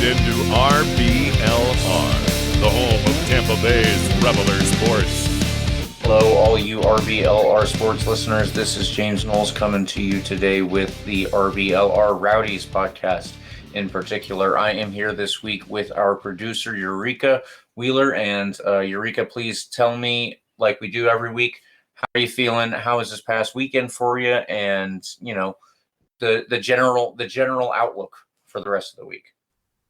into RBLR, the home of Tampa Bay's Reveler Sports. Hello, all you RBLR sports listeners. This is James Knowles coming to you today with the RBLR Rowdies podcast. In particular, I am here this week with our producer, Eureka Wheeler. And Eureka, please tell me, like we do every week, how are you feeling? How was this past weekend for you? And, you know, the general outlook for the rest of the week.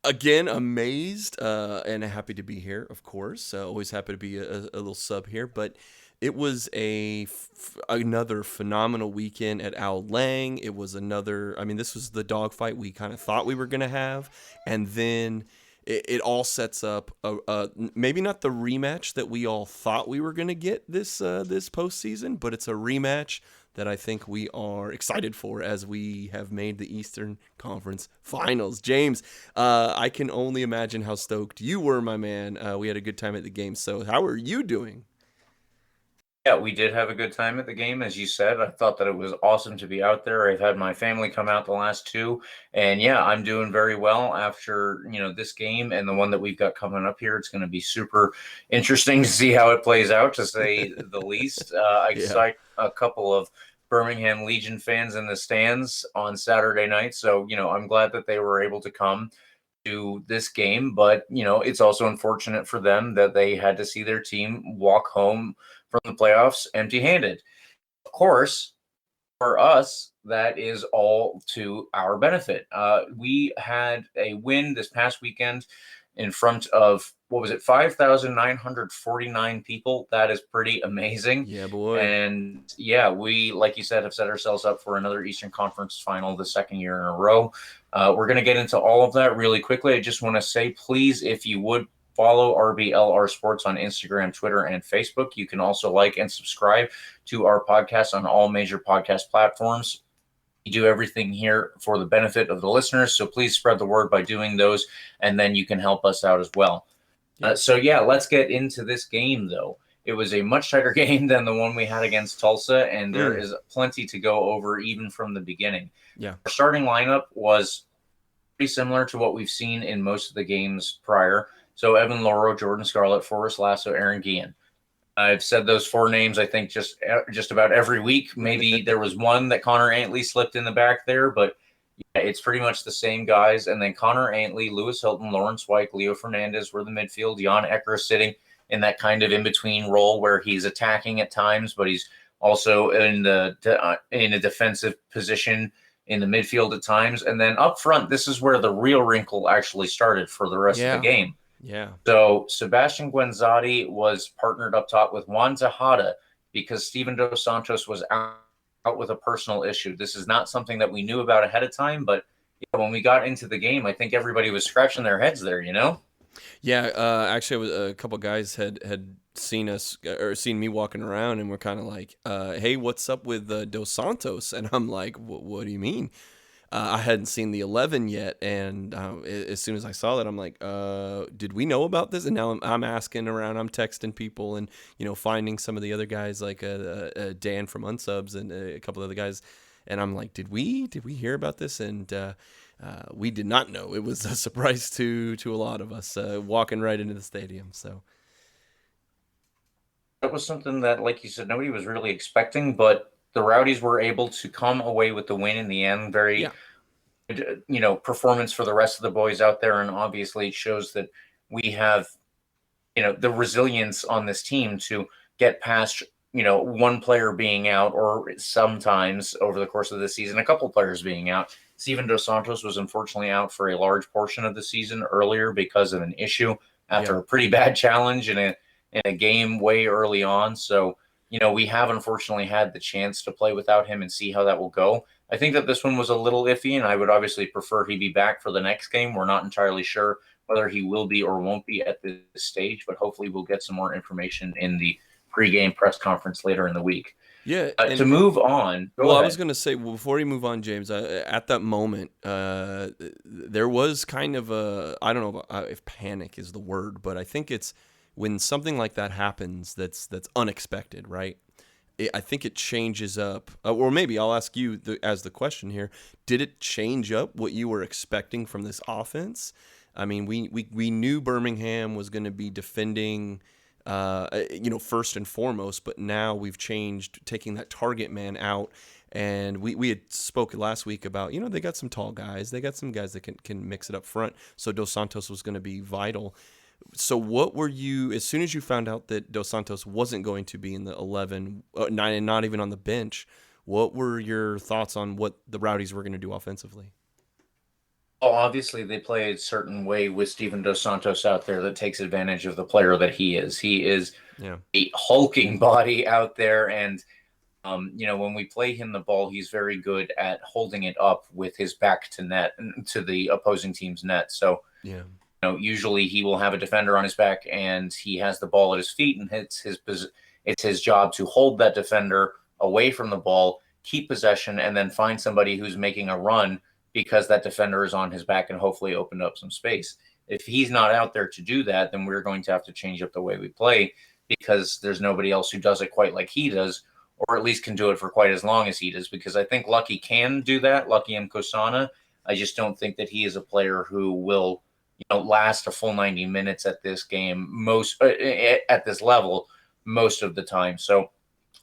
Again, amazed and happy to be here, of course. Always happy to be a little sub here. But it was another phenomenal weekend at Owl Lang. It was this was the dogfight we kind of thought we were going to have. And then it all sets up, maybe not the rematch that we all thought we were going to get this postseason, but it's a rematch that I think we are excited for as we have made the Eastern Conference Finals. James, I can only imagine how stoked you were, my man. We had a good time at the game. So how are you doing? Yeah, we did have a good time at the game, as you said. I thought that it was awesome to be out there. I've had my family come out the last two, and yeah, I'm doing very well after, this game and the one that we've got coming up here. It's going to be super interesting to see how it plays out, to say the least. I saw a couple of Birmingham Legion fans in the stands on Saturday night, so, I'm glad that they were able to come to this game, but, it's also unfortunate for them that they had to see their team walk home from the playoffs empty-handed. Of course, for us, that is all to our benefit. We had a win this past weekend in front of, 5,949 people. That is pretty amazing. Yeah, boy. And yeah, we, like you said, have set ourselves up for another Eastern Conference final the second year in a row. We're going to get into all of that really quickly. I just want to say, please, if you would, follow RBLR Sports on Instagram, Twitter, and Facebook. You can also like and subscribe to our podcast on all major podcast platforms. We do everything here for the benefit of the listeners, so please spread the word by doing those, and then you can help us out as well. Let's get into this game, though. It was a much tighter game than the one we had against Tulsa, and there is plenty to go over even from the beginning. Yeah. Our starting lineup was pretty similar to what we've seen in most of the games prior. So Evan Loro, Jordan Scarlett, Forrest Lasso, Aaron Guillen. I've said those four names, I think, just about every week. Maybe there was one that Connor Antley slipped in the back there, but yeah, it's pretty much the same guys. And then Connor Antley, Lewis Hilton, Lawrence White, Leo Fernandez were the midfield. Jan Ekra sitting in that kind of in-between role where he's attacking at times, but he's also in a defensive position in the midfield at times. And then up front, this is where the real wrinkle actually started for the rest of the game. Yeah. So Sebastian Guenzati was partnered up top with Juan Tejada because Steven Dos Santos was out with a personal issue. This is not something that we knew about ahead of time, but when we got into the game, I think everybody was scratching their heads there, Yeah, actually, a couple guys had seen us or seen me walking around, and we're kind of like, "Hey, what's up with Dos Santos?" And I'm like, "What do you mean?" I hadn't seen the 11 yet, and as soon as I saw that, I'm like, did we know about this? And now I'm asking around, I'm texting people, and finding some of the other guys like Dan from Unsubs and a couple other guys, and I'm like, did we hear about this? And we did not know. It was a surprise to a lot of us walking right into the stadium. So that was something that, like you said, nobody was really expecting, but the Rowdies were able to come away with the win in the end. Very good, performance for the rest of the boys out there. And obviously it shows that we have, the resilience on this team to get past, one player being out, or sometimes over the course of the season, a couple players being out. Steven Dos Santos was unfortunately out for a large portion of the season earlier because of an issue after a pretty bad challenge in a game way early on. So, we have unfortunately had the chance to play without him and see how that will go. I think that this one was a little iffy, and I would obviously prefer he be back for the next game. We're not entirely sure whether he will be or won't be at this stage, but hopefully we'll get some more information in the pregame press conference later in the week. Yeah. To move on. I was going to say, before you move on, James, at that moment, there was kind of I don't know if panic is the word, but I think it's when something like that happens that's unexpected, right? I think it changes up, or maybe I'll ask you as the question here, did it change up what you were expecting from this offense? I mean, we knew Birmingham was going to be defending, first and foremost, but now we've changed, taking that target man out. And we had spoken last week about, they got some tall guys. They got some guys that can mix it up front. So Dos Santos was going to be vital. So what were you, as soon as you found out that Dos Santos wasn't going to be in the 11, not even on the bench, what were your thoughts on what the Rowdies were going to do offensively? Well, obviously they play a certain way with Steven Dos Santos out there that takes advantage of the player that he is. He is a hulking body out there, and when we play him the ball, he's very good at holding it up with his back to net, to the opposing team's net. So, usually he will have a defender on his back, and he has the ball at his feet, and it's his job to hold that defender away from the ball, keep possession, and then find somebody who's making a run because that defender is on his back and hopefully opened up some space. If he's not out there to do that, then we're going to have to change up the way we play, because there's nobody else who does it quite like he does, or at least can do it for quite as long as he does, because I think Lucky can do that, Lucky Mkosana. I just don't think that he is a player who will last a full 90 minutes at this game, at this level, most of the time. So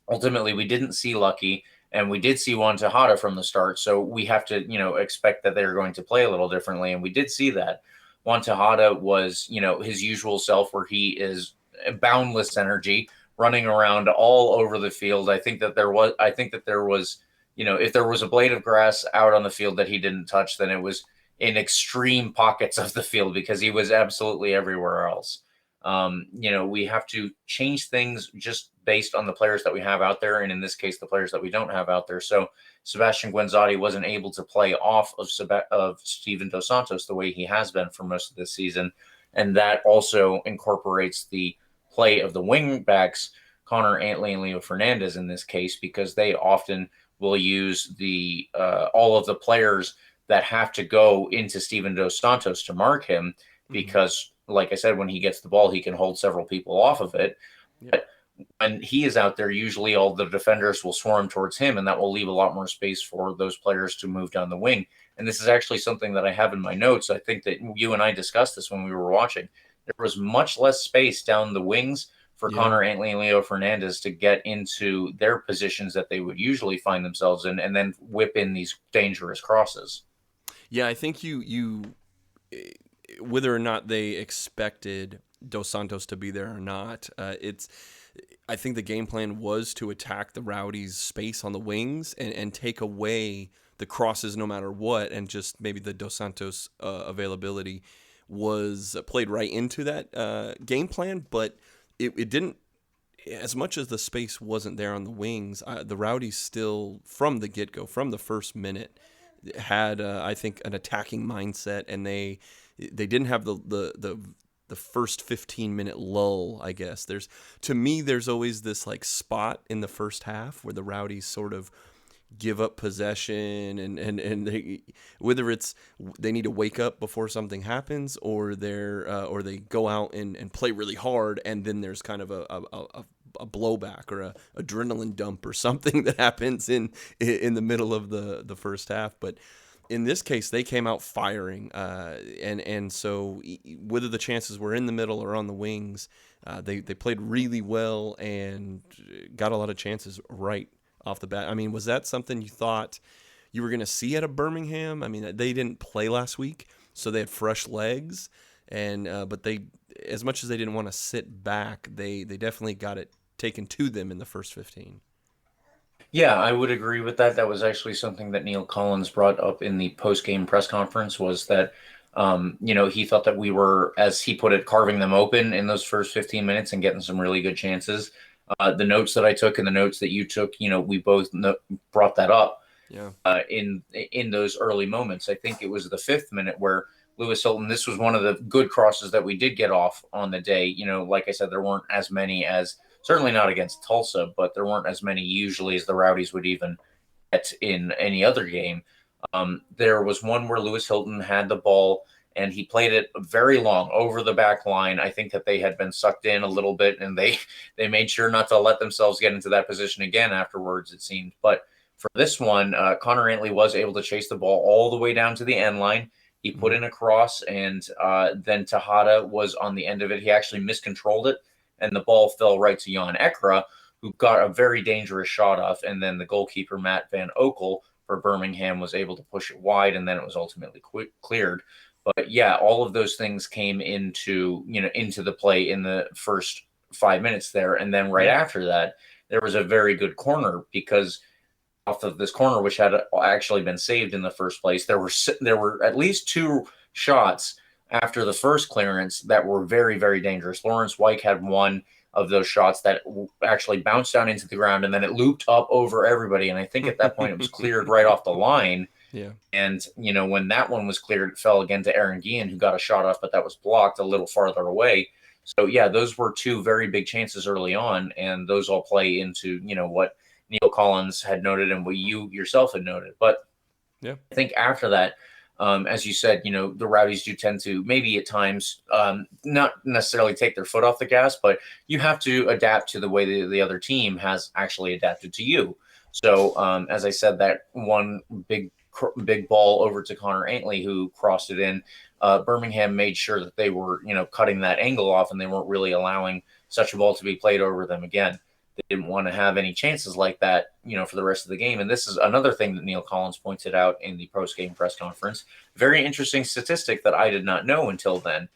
ultimately, we didn't see Lucky, and we did see Juan Tejada from the start. So we have to, expect that they're going to play a little differently. And we did see that. Juan Tejada was, his usual self, where he is boundless energy, running around all over the field. I think that there was, if there was a blade of grass out on the field that he didn't touch, then it was in extreme pockets of the field, because he was absolutely everywhere else. We have to change things just based on the players that we have out there, and in this case, the players that we don't have out there. So Sebastian Guenzati wasn't able to play off of Steven Dos Santos the way he has been for most of this season, and that also incorporates the play of the wing backs, Connor Antley and Leo Fernandez in this case, because they often will use the all of the players that have to go into Steven Dos Santos to mark him, because like I said, when he gets the ball, he can hold several people off of it. Yeah. But when he is out there, usually all the defenders will swarm towards him, and that will leave a lot more space for those players to move down the wing. And this is actually something that I have in my notes. I think that you and I discussed this when we were watching. There was much less space down the wings for Connor Antley and Leo Fernandez to get into their positions that they would usually find themselves in, and then whip in these dangerous crosses. Yeah, I think you whether or not they expected Dos Santos to be there or not, I think the game plan was to attack the Rowdies' space on the wings and take away the crosses no matter what, and just maybe the Dos Santos availability was played right into that game plan, but it didn't, as much as the space wasn't there on the wings, the Rowdies still, from the get-go, from the first minute, had, I think, an attacking mindset, and they didn't have the first 15-minute lull, I guess. To me, there's always this like spot in the first half where the Rowdies sort of give up possession, and they, whether it's they need to wake up before something happens, or they go out and play really hard, and then there's kind of a blowback or a adrenaline dump or something that happens in the middle of the first half. But in this case, they came out firing, and so whether the chances were in the middle or on the wings, they played really well and got a lot of chances right off the bat. I mean, was that something you thought you were going to see out of Birmingham? I mean, they didn't play last week, so they had fresh legs, and but they, as much as they didn't want to sit back, they definitely got it taken to them in the first 15. Yeah, I would agree with that. That was actually something that Neil Collins brought up in the post-game press conference, was that, he thought that we were, as he put it, carving them open in those first 15 minutes and getting some really good chances. The notes that I took and the notes that you took, we both brought that up. Yeah. In those early moments. I think it was the 5th minute where Lewis Hilton, this was one of the good crosses that we did get off on the day. Like I said, there weren't as many as, certainly not against Tulsa, but there weren't as many usually as the Rowdies would even get in any other game. There was one where Lewis Hilton had the ball and he played it very long over the back line. I think that they had been sucked in a little bit, and they made sure not to let themselves get into that position again afterwards, it seemed. But for this one, Connor Antley was able to chase the ball all the way down to the end line. He put in a cross, and then Tejada was on the end of it. He actually miscontrolled it, and the ball fell right to Jan Ekra, who got a very dangerous shot off, and then the goalkeeper, Matt Van Okel, for Birmingham was able to push it wide, and then it was ultimately cleared. But yeah, all of those things came into the play in the first 5 minutes there, and then right after that, there was a very good corner, because off of this corner, which had actually been saved in the first place, there were at least two shots after the first clearance that were very, very dangerous. Lawrence Wyke had one of those shots that actually bounced down into the ground, and then it looped up over everybody. And I think at that point it was cleared right off the line. Yeah. And, when that one was cleared, it fell again to Ekra Guillen, who got a shot off, but that was blocked a little farther away. So, yeah, those were two very big chances early on, and those all play into, what Neil Collins had noted and what you yourself had noted. But yeah, I think after that, as you said, the Rowdies do tend to maybe at times not necessarily take their foot off the gas, but you have to adapt to the way the other team has actually adapted to you. So as I said, that one big ball over to Connor Aintley, who crossed it in, Birmingham made sure that they were, cutting that angle off, and they weren't really allowing such a ball to be played over them again. They didn't want to have any chances like that, for the rest of the game. And this is another thing that Neil Collins pointed out in the post-game press conference. Very interesting statistic that I did not know until then.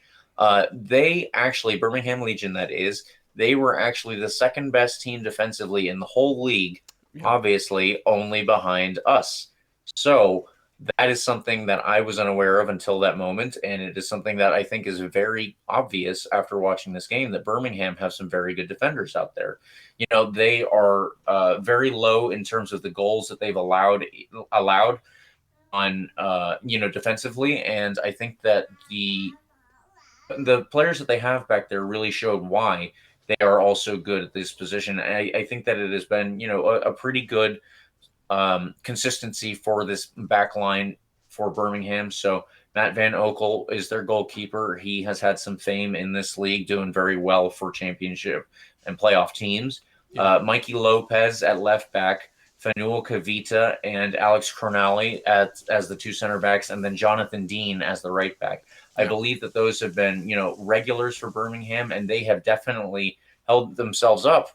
They actually, Birmingham Legion, that is, they were actually the second best team defensively in the whole league, obviously only behind us. So that is something that I was unaware of until that moment, and it is something that I think is very obvious after watching this game, that Birmingham have some very good defenders out there. They are very low in terms of the goals that they've allowed on defensively, and I think that the players that they have back there really showed why they are also good at this position. And I think that it has been a pretty good consistency for this back line for Birmingham. So Matt Van Okel is their goalkeeper. He has had some fame in this league, doing very well for championship and playoff teams. Mikey Lopez at left back, Fanul Kavita and Alex Cronali as the two center backs, and then Jonathan Dean as the right back. I believe that those have been, regulars for Birmingham, and they have definitely held themselves up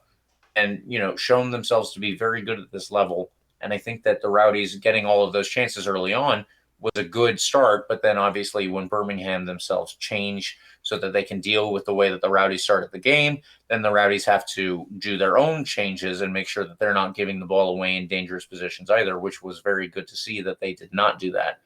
and, shown themselves to be very good at this level. And I think that the Rowdies getting all of those chances early on was a good start. But then obviously when Birmingham themselves change so that they can deal with the way that the Rowdies started the game, then the Rowdies have to do their own changes and make sure that they're not giving the ball away in dangerous positions either, which was very good to see that they did not do that.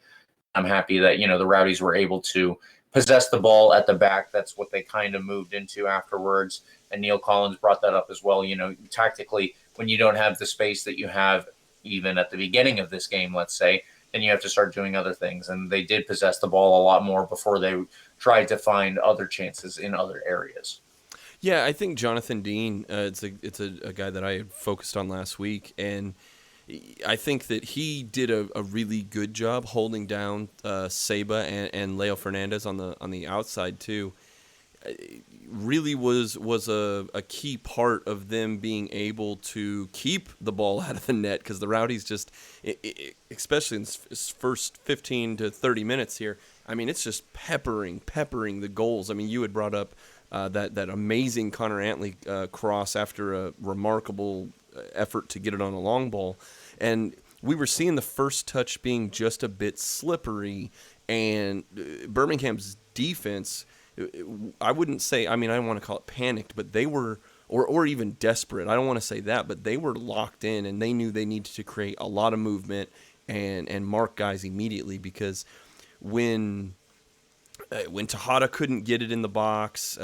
I'm happy that, the Rowdies were able to possess the ball at the back. That's what they kind of moved into afterwards. And Neil Collins brought that up as well. Tactically, when you don't have the space that you have even at the beginning of this game, let's say, then you have to start doing other things. And they did possess the ball a lot more before they tried to find other chances in other areas. Yeah, I think Jonathan Dean, it's a guy that I had focused on last week, and I think that he did a really good job holding down Seba and Leo Fernandez on the outside too. Really was a key part of them being able to keep the ball out of the net, because the Rowdies just, especially in this first 15 to 30 minutes here, I mean, it's just peppering the goals. I mean, you had brought up that amazing Connor Aintley cross after a remarkable effort to get it on a long ball. And we were seeing the first touch being just a bit slippery, and Birmingham's defense, I wouldn't say, I mean, I don't want to call it panicked, but they were, or even desperate. I don't want to say that, but they were locked in, and they knew they needed to create a lot of movement and mark guys immediately, because when Tejada couldn't get it in the box,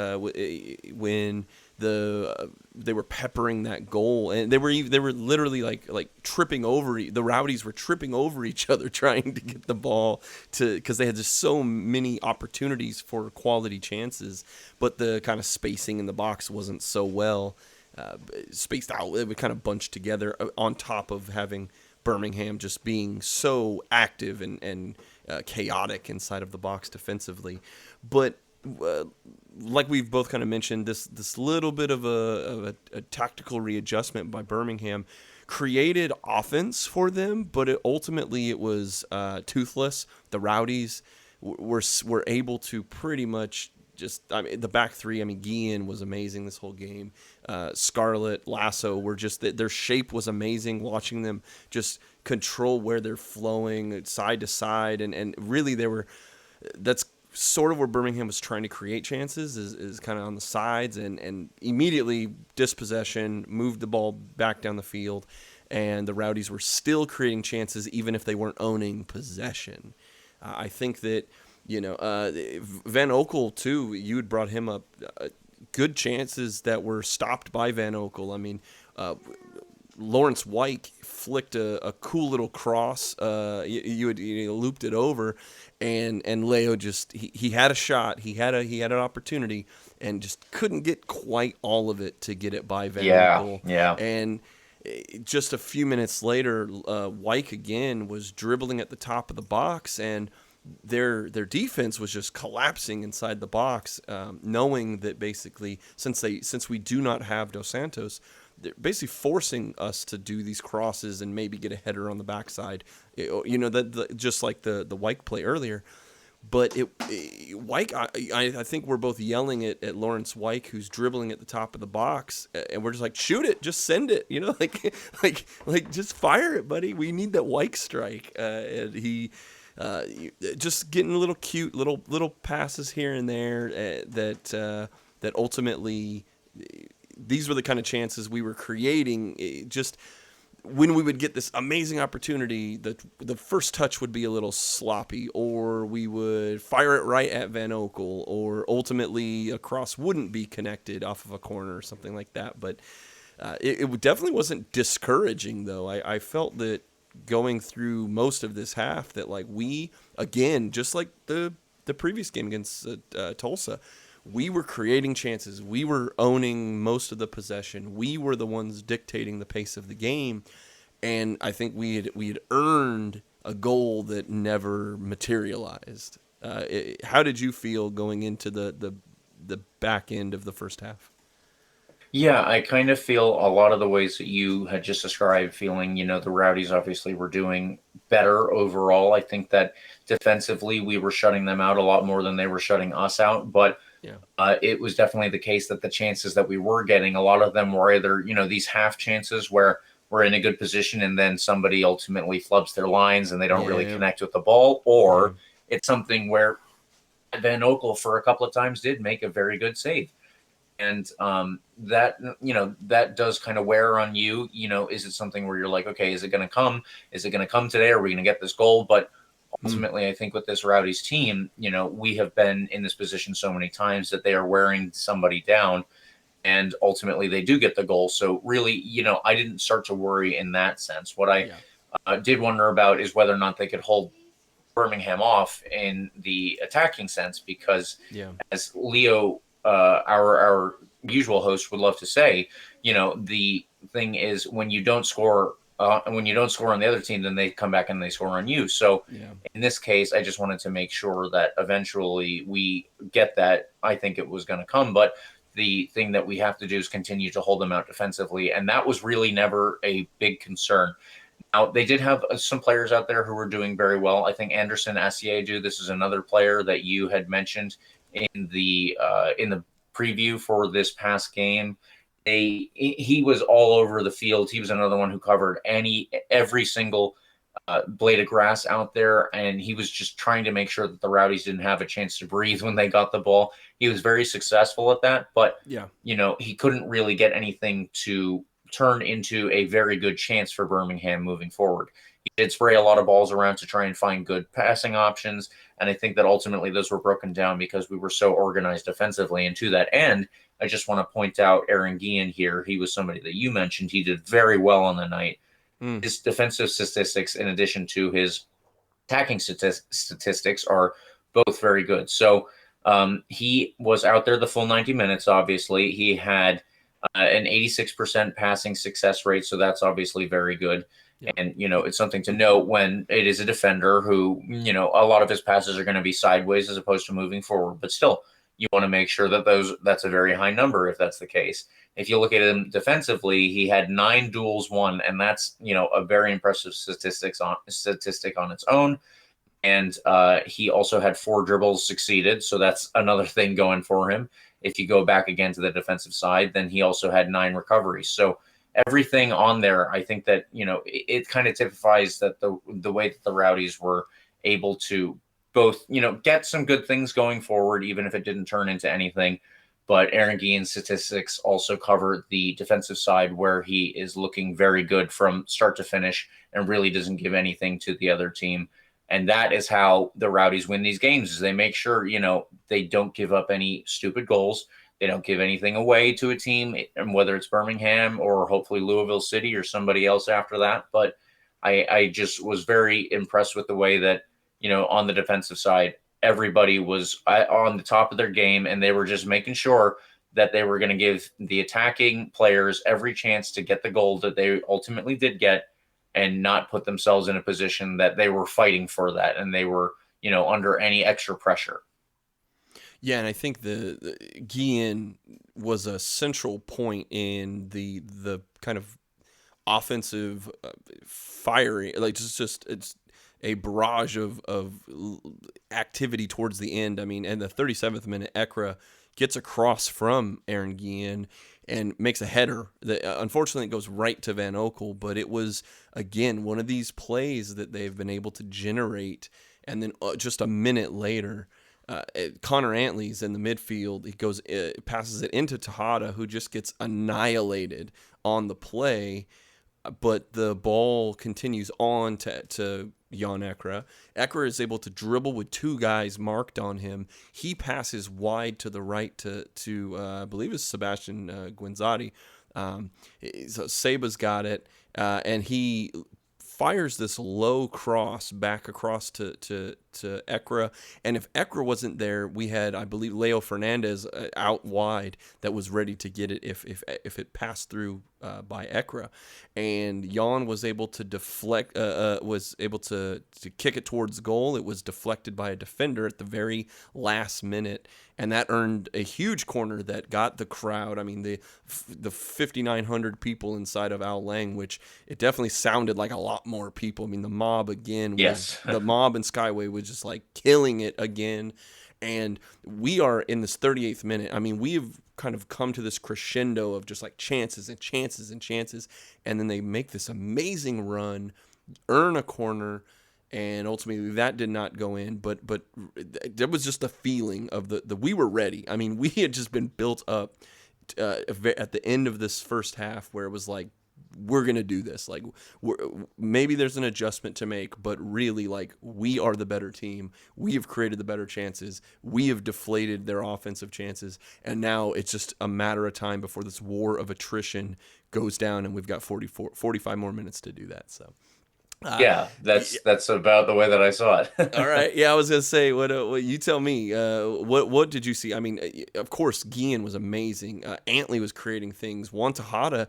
when they were peppering that goal, and they were literally like tripping over. The Rowdies were tripping over each other trying to get the ball because they had just so many opportunities for quality chances, but the kind of spacing in the box wasn't so well spaced out. It would kind of bunch together on top of having Birmingham just being so active and chaotic inside of the box defensively. But like we've both kind of mentioned, this little bit of a tactical readjustment by Birmingham created offense for them, but ultimately it was toothless. The Rowdies we're able to pretty much just, I mean, the back three, I mean, Guillen was amazing this whole game. Scarlett, Lasso were just, their shape was amazing, watching them just control where they're flowing side to side. And really that's sort of where Birmingham was trying to create chances, is kind of on the sides, and immediately dispossession, moved the ball back down the field, and the Rowdies were still creating chances even if they weren't owning possession. I think that, Van Okel, too, you had brought him up. Good chances that were stopped by Van Okel. I mean, Lawrence Wyke flicked a cool little cross. You looped it over, and Leo just he had a shot. He had an opportunity, and just couldn't get quite all of it to get it by Van Okel. Yeah. And just a few minutes later, Wyke again was dribbling at the top of the box, and their defense was just collapsing inside the box, knowing that basically since we do not have Dos Santos, they're basically forcing us to do these crosses and maybe get a header on the backside, just like the Wyke play earlier. But Wyke, I think we're both yelling at Lawrence Wyke, who's dribbling at the top of the box, and we're just like, shoot it, just send it, like just fire it, buddy. We need that Wyke strike. And he just getting little cute little passes here and there that ultimately, these were the kind of chances we were creating. Just when we would get this amazing opportunity, the first touch would be a little sloppy, or we would fire it right at Van Okel, or ultimately a cross wouldn't be connected off of a corner or something like that. But it definitely wasn't discouraging, though. I felt that going through most of this half that, like, we, again, just like the previous game against Tulsa, we were creating chances. We were owning most of the possession. We were the ones dictating the pace of the game, and I think we had earned a goal that never materialized. How did you feel going into the back end of the first half? Yeah, I kind of feel a lot of the ways that you had just described, feeling, the Rowdies obviously were doing better overall. I think that defensively we were shutting them out a lot more than they were shutting us out, but it was definitely the case that the chances that we were getting, a lot of them were either, these half chances where we're in a good position and then somebody ultimately flubs their lines and they don't really connect with the ball, or it's something where Van Okel for a couple of times did make a very good save. And that does kind of wear on you. Is it something where you're like, okay, is it going to come? Is it going to come today? Are we going to get this goal? But ultimately, I think with this Rowdies team, we have been in this position so many times that they are wearing somebody down, and ultimately they do get the goal. So really, I didn't start to worry in that sense. What I did wonder about is whether or not they could hold Birmingham off in the attacking sense, because as Leo, our usual host, would love to say, the thing is when you don't score on the other team, then they come back and they score on you. So in this case, I just wanted to make sure that eventually we get that. I think it was going to come, but the thing that we have to do is continue to hold them out defensively. And that was really never a big concern. Now, they did have some players out there who were doing very well. I think Anderson Asiedu, this is another player that you had mentioned in the preview for this past game. He was all over the field. He was another one who covered every single blade of grass out there, and he was just trying to make sure that the Rowdies didn't have a chance to breathe when they got the ball. He was very successful at that, but he couldn't really get anything to turn into a very good chance for Birmingham moving forward. He did spray a lot of balls around to try and find good passing options, and I think that ultimately those were broken down because we were so organized defensively. And to that end, I just want to point out Ekra Guillen here. He was somebody that you mentioned. He did very well on the night. His defensive statistics, in addition to his attacking statistics, are both very good. So he was out there the full 90 minutes, obviously. He had an 86% passing success rate, so that's obviously very good. And, it's something to note when it is a defender who, a lot of his passes are going to be sideways as opposed to moving forward. But still, you want to make sure that that's a very high number if that's the case. If you look at him defensively, he had 9 duels won, and that's, a very impressive statistic on its own. And he also had 4 dribbles succeeded. So that's another thing going for him. If you go back again to the defensive side, then he also had 9 recoveries. So everything on there, I think that, it kind of typifies that the way that the Rowdies were able to both, get some good things going forward, even if it didn't turn into anything. But Ekra Guillen's statistics also cover the defensive side, where he is looking very good from start to finish and really doesn't give anything to the other team. And that is how the Rowdies win these games, is they make sure, they don't give up any stupid goals. They don't give anything away to a team, and whether it's Birmingham or hopefully Louisville City or somebody else after that. But I just was very impressed with the way that, on the defensive side, everybody was on the top of their game, and they were just making sure that they were going to give the attacking players every chance to get the goal that they ultimately did get, and not put themselves in a position that they were fighting for that and they were, under any extra pressure. Yeah, and I think the Guillen was a central point in the kind of offensive firing, like just it's a barrage of activity towards the end. I mean, in the 37th minute, Ekra gets across from Ekra Guillen and makes a header that unfortunately goes right to Van Oekel, but it was, again, one of these plays that they've been able to generate. And then just a minute later, Connor Antley's in the midfield. He goes, passes it into Tejada, who just gets annihilated on the play. But the ball continues on to Jan Ekra. Ekra is able to dribble with 2 guys marked on him. He passes wide to the right to I believe it's Sebastian Guinzotti. So Seba's got it, and he fires this low cross back across to Ekra. And if Ekra wasn't there, we had, I believe, Leo Fernandez out wide that was ready to get it if it passed through by Ekra. And Jan was able to deflect, was able to kick it towards goal. It was deflected by a defender at the very last minute, and that earned a huge corner that got the crowd. I mean, the 5,900 people inside of Ao Lang, which it definitely sounded like a lot more people. I mean, the mob again, yes, the mob in Skyway was just like killing it again. And we are in this 38th minute. I mean, we have kind of come to this crescendo of just like chances and chances and chances. And then they make this amazing run, earn a corner, and ultimately that did not go in. But there was just a feeling of the we were ready. I mean, we had just been built up at the end of this first half, where it was like, we're going to do this. Like, maybe there's an adjustment to make, but really, like, we are the better team. We have created the better chances. We have deflated their offensive chances. And now it's just a matter of time before this war of attrition goes down, and we've got 45 more minutes to do that. So, yeah, that's about the way that I saw it. All right. Yeah, I was going to say, what you tell me. What did you see? I mean, of course, Guillen was amazing. Antley was creating things. Juan Tejada,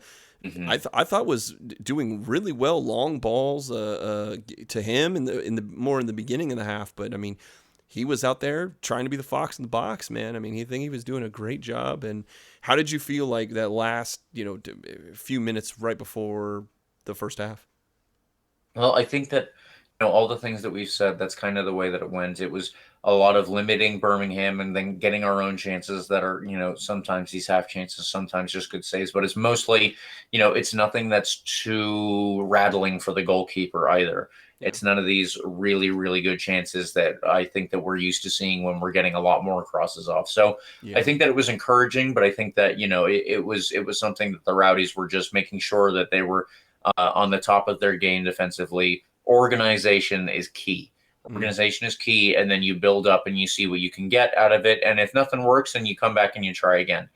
I thought was doing really well, long balls to him in the beginning of the half. But I mean, he was out there trying to be the fox in the box, man. I mean, he was doing a great job. And how did you feel like that last few minutes right before the first half? Well, I think that all the things that we've said, that's kind of the way that it went. It was a lot of limiting Birmingham and then getting our own chances that are, sometimes these half chances, sometimes just good saves. But it's mostly, it's nothing that's too rattling for the goalkeeper either. Yeah. It's none of these really, really good chances that I think that we're used to seeing when we're getting a lot more crosses off. So yeah. I think that it was encouraging, but I think that, it was something that the Rowdies were just making sure that they were on the top of their game defensively. Organization is key. Organization is key, and then you build up and you see what you can get out of it. And if nothing works, then you come back and you try again.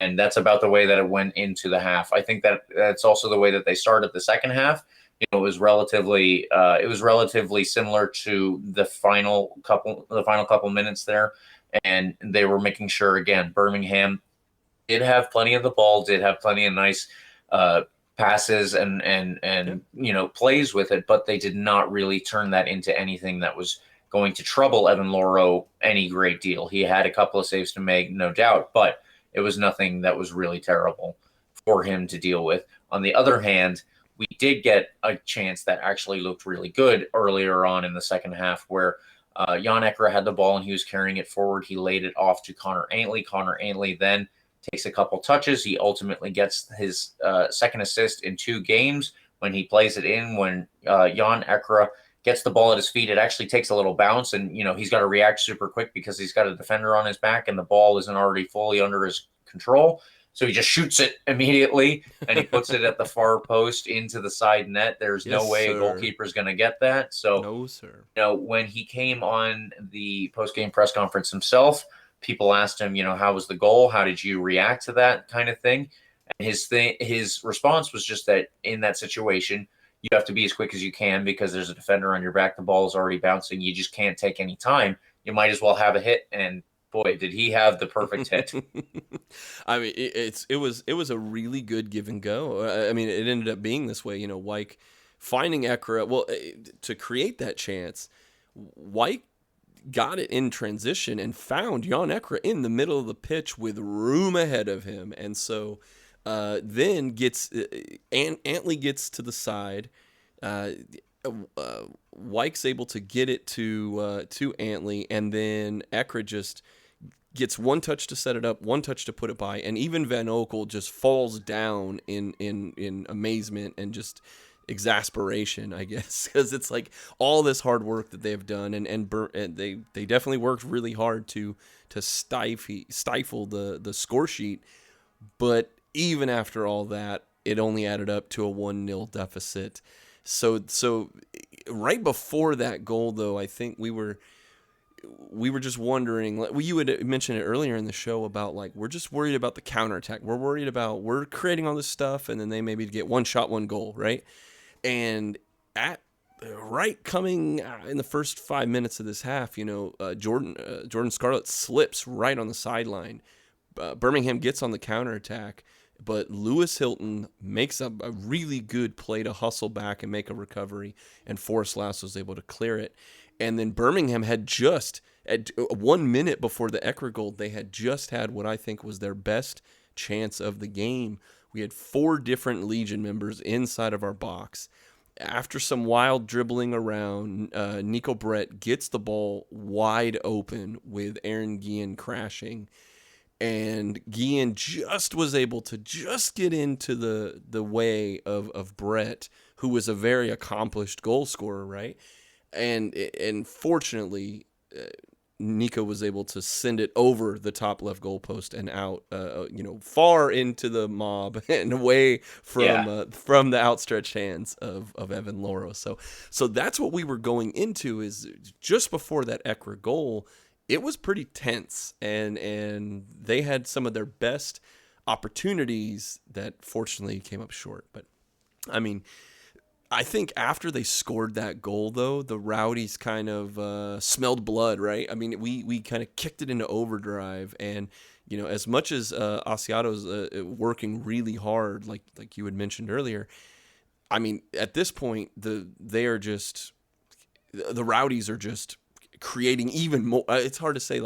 And that's about the way that it went into the half. I think that that's also the way that they started the second half. It was relatively similar to the final couple minutes there, and they were making sure, again, Birmingham did have plenty of the ball, did have plenty of nice passes and plays with it, but they did not really turn that into anything that was going to trouble Evan Loro any great deal. He had a couple of saves to make, no doubt, but it was nothing that was really terrible for him to deal with. On the other hand, we did get a chance that actually looked really good earlier on in the second half, where Jan Ekra had the ball and he was carrying it forward. He laid it off to Connor Aintley. Connor Aintley then takes a couple touches. He ultimately gets his second assist in 2 games when he plays it in. When Jan Ekra gets the ball at his feet, it actually takes a little bounce, and he's got to react super quick because he's got a defender on his back and the ball isn't already fully under his control. So he just shoots it immediately, and he puts it at the far post into the side net. There's no way a goalkeeper is going to get that. So, no, sir. When he came on the post-game press conference himself, people asked him, how was the goal? How did you react to that kind of thing? And his response was just that in that situation, you have to be as quick as you can because there's a defender on your back. The ball is already bouncing. You just can't take any time. You might as well have a hit. And boy, did he have the perfect hit. I mean, it was a really good give and go. I mean, it ended up being this way. Wyke finding Ekra. Well, to create that chance, Wyke got it in transition and found Jan Ekra in the middle of the pitch with room ahead of him. And so then Antley gets to the side. Wyke's able to get it to Antley, and then Ekra just gets one touch to set it up, one touch to put it by, and even Van Oekel just falls down in amazement and just exasperation, I guess, because it's like all this hard work that they have done, and they definitely worked really hard to stifle the score sheet, but even after all that, it only added up to a 1-0 deficit. So right before that goal, though, I think we were just wondering, like you had mentioned it earlier in the show about, like, we're just worried about the counterattack. We're creating all this stuff, and then they maybe get one shot, one goal, right? And coming in the first 5 minutes of this half, Jordan Scarlett slips right on the sideline. Birmingham gets on the counterattack, but Lewis Hilton makes a really good play to hustle back and make a recovery, and Forrest Lass was able to clear it. And then Birmingham had just, at 1 minute before the Ekra goal, they had just had what I think was their best chance of the game. We had 4 different Legion members inside of our box. After some wild dribbling around, Nico Brett gets the ball wide open with Ekra Guillen crashing. And Guillen just was able to just get into the way of Brett, who was a very accomplished goal scorer, right? And fortunately, Nico was able to send it over the top left goal post and out, far into the mob and away from the outstretched hands of Evan Loro. So that's what we were going into, is just before that Ekra goal. It was pretty tense, and they had some of their best opportunities that fortunately came up short. But, I mean, I think after they scored that goal, though, the Rowdies kind of smelled blood, right? I mean, we kind of kicked it into overdrive, and, as much as Asiato's working really hard, like you had mentioned earlier, I mean, at this point, the Rowdies are just creating even more. It's hard to say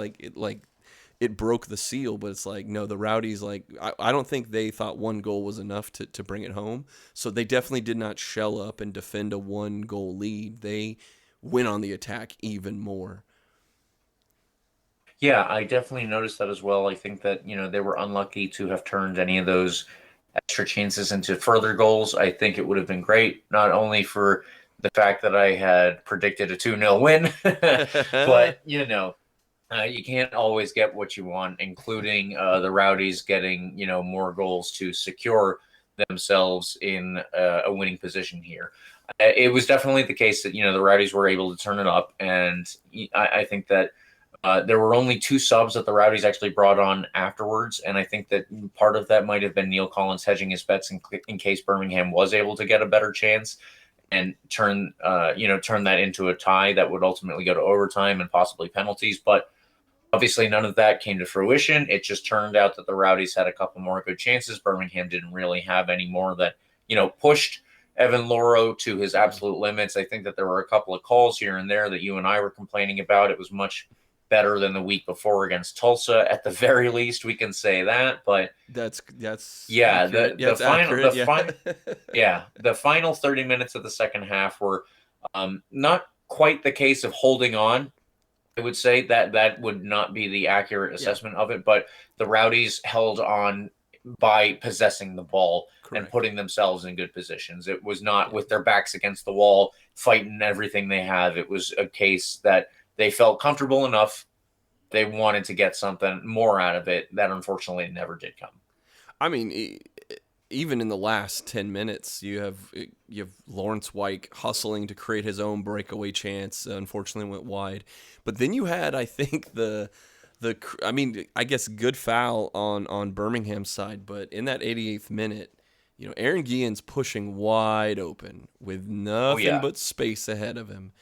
it broke the seal, but it's like, no, the Rowdies, I don't think they thought one goal was enough to bring it home. So they definitely did not shell up and defend a 1-goal lead. They went on the attack even more. Yeah, I definitely noticed that as well. I think that, they were unlucky to have turned any of those extra chances into further goals. I think it would have been great, not only for the fact that I had predicted a 2-0 win, but, you can't always get what you want, including the Rowdies getting, more goals to secure themselves in a winning position here. It was definitely the case that, the Rowdies were able to turn it up, and I think that there were only 2 subs that the Rowdies actually brought on afterwards, and I think that part of that might have been Neil Collins hedging his bets in case Birmingham was able to get a better chance and turn that into a tie that would ultimately go to overtime and possibly penalties. But obviously none of that came to fruition. It just turned out that the Rowdies had a couple more good chances. Birmingham didn't really have any more that, pushed Evan Loro to his absolute limits. I think that there were a couple of calls here and there that you and I were complaining about. It was much better than the week before against Tulsa. At the very least, we can say that. But That's yeah, accurate. the It's final accurate. the Yeah. final yeah, the final 30 minutes of the second half were not quite the case of holding on. I would say that would not be the accurate Yeah. assessment of it, but the Rowdies held on by possessing the ball and Correct. putting themselves in good positions. It was not Yeah. with their backs against the wall, fighting everything they have. It was a case that they felt comfortable enough. They wanted to get something more out of it that unfortunately never did come. I mean, even in the last 10 minutes, you have Lawrence White hustling to create his own breakaway chance. Unfortunately, went wide. But then you had, I think, I mean, I guess good foul on Birmingham's side. But in that 88th minute, Aaron Guillen's pushing wide open with nothing but space ahead of him.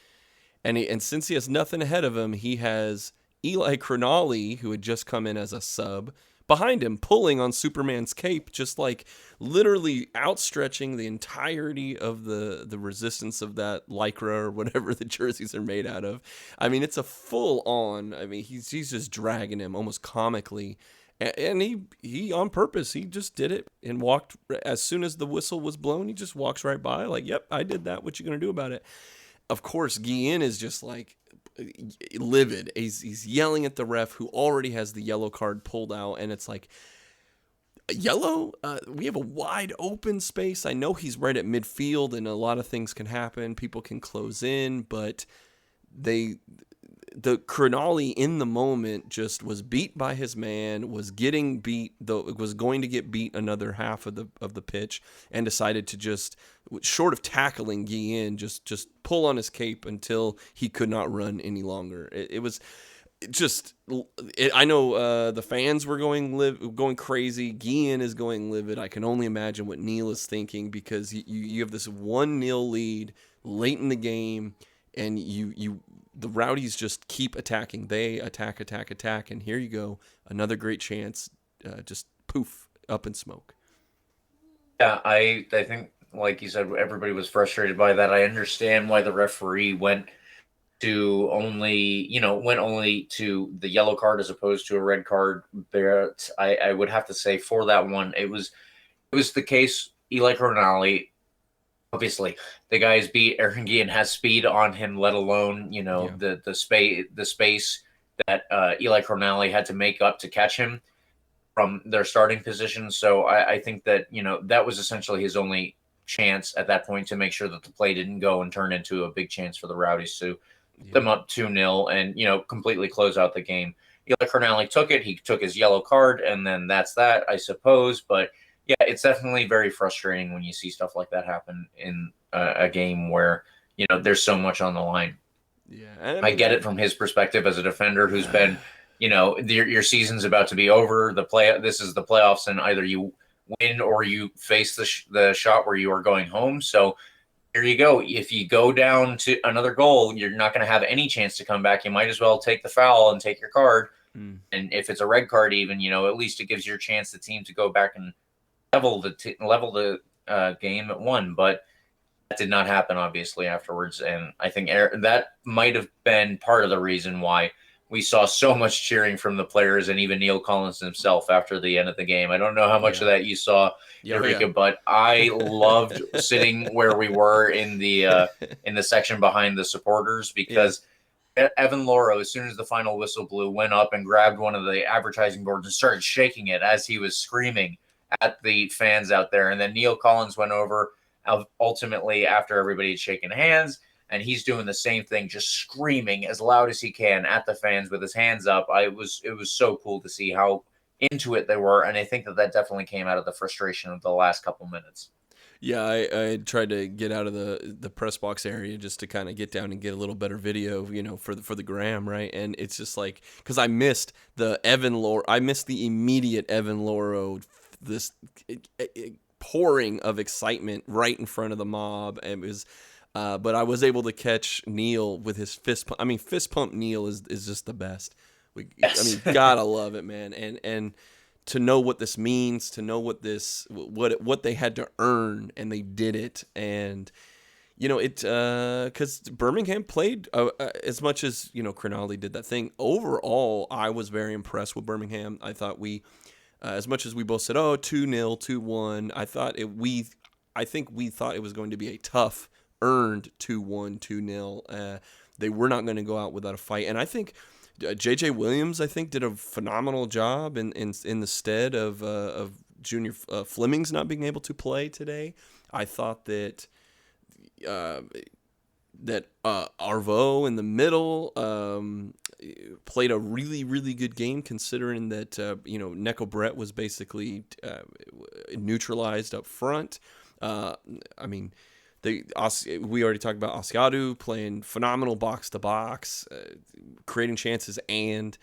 And since he has nothing ahead of him, he has Eli Cronali, who had just come in as a sub, behind him, pulling on Superman's cape, just like literally outstretching the entirety of the resistance of that lycra or whatever the jerseys are made out of. I mean, it's a full on. I mean, he's just dragging him almost comically, and he on purpose, he just did it and walked as soon as the whistle was blown. He just walks right by, like, "Yep, I did that. What you gonna do about it?" Of course, Guillen is just like livid. He's yelling at the ref, who already has the yellow card pulled out, and it's like, yellow? We have a wide open space. I know he's right at midfield, and a lot of things can happen. People can close in, but the Cronali in the moment just was beat by his man, was getting beat, though it was going to get beat another half of the pitch, and decided to just, short of tackling Guillen, just pull on his cape until he could not run any longer. It was just, I know the fans were going crazy. Guillen is going livid. I can only imagine what Neil is thinking, because you have this 1-0 lead late in the game, and the Rowdies just keep attacking. They attack, and here you go, another great chance, just poof, up in smoke. Yeah, I think, like you said, everybody was frustrated by that. I understand why the referee went only to the yellow card as opposed to a red card. But I would have to say, for that one, it was the case. Eli Cronali, obviously, the guy's beat. Aaron Guillen has speed on him, let alone the space that Eli Cronali had to make up to catch him from their starting position. So I think that that was essentially his only chance at that point to make sure that the play didn't go and turn into a big chance for the Rowdies to put them up 2-0 and completely close out the game. Eli Cronali took it. He took his yellow card, and then that's that, I suppose. But yeah, it's definitely very frustrating when you see stuff like that happen in a game where there's so much on the line. Yeah, I get it from his perspective as a defender who's been, your season's about to be over. This is the playoffs, and either you win or you face the shot where you are going home. So here you go. If you go down to another goal, you're not going to have any chance to come back. You might as well take the foul and take your card. And if it's a red card, even at least it gives your chance the team to go back and level the game at 1, but that did not happen, obviously, afterwards. And I think that might have been part of the reason why we saw so much cheering from the players and even Neil Collins himself after the end of the game. I don't know how much of that you saw, Eureka, but I loved sitting where we were in the section behind the supporters, because Evan Loro, as soon as the final whistle blew, went up and grabbed one of the advertising boards and started shaking it as he was screaming at the fans out there. And then Neil Collins went over ultimately after everybody had shaken hands, and he's doing the same thing, just screaming as loud as he can at the fans with his hands up. It was so cool to see how into it they were, and I think that definitely came out of the frustration of the last couple minutes. Yeah, I tried to get out of the press box area just to kind of get down and get a little better video, for the gram, right? And it's just like, because I missed the immediate Evan Loro, this pouring of excitement right in front of the mob, and it was, but I was able to catch Neil with his fist pump. I mean, fist pump Neil is just the best. Yes. I mean, gotta love it, man, and to know what this means, to know what they had to earn, and they did it, and because Birmingham played as much as, Crinaldi did that thing. Overall, I was very impressed with Birmingham. I thought as much as we both said, 2-0, 2-1, I think we thought it was going to be a tough, earned 2-1, 2-0. They were not going to go out without a fight. And I think J.J. Williams, did a phenomenal job in the stead of Junior Fleming's not being able to play today. I thought that Arvo in the middle played a really, really good game, considering that Neko Brett was basically neutralized up front. We already talked about Asiadu playing phenomenal box to box, creating chances and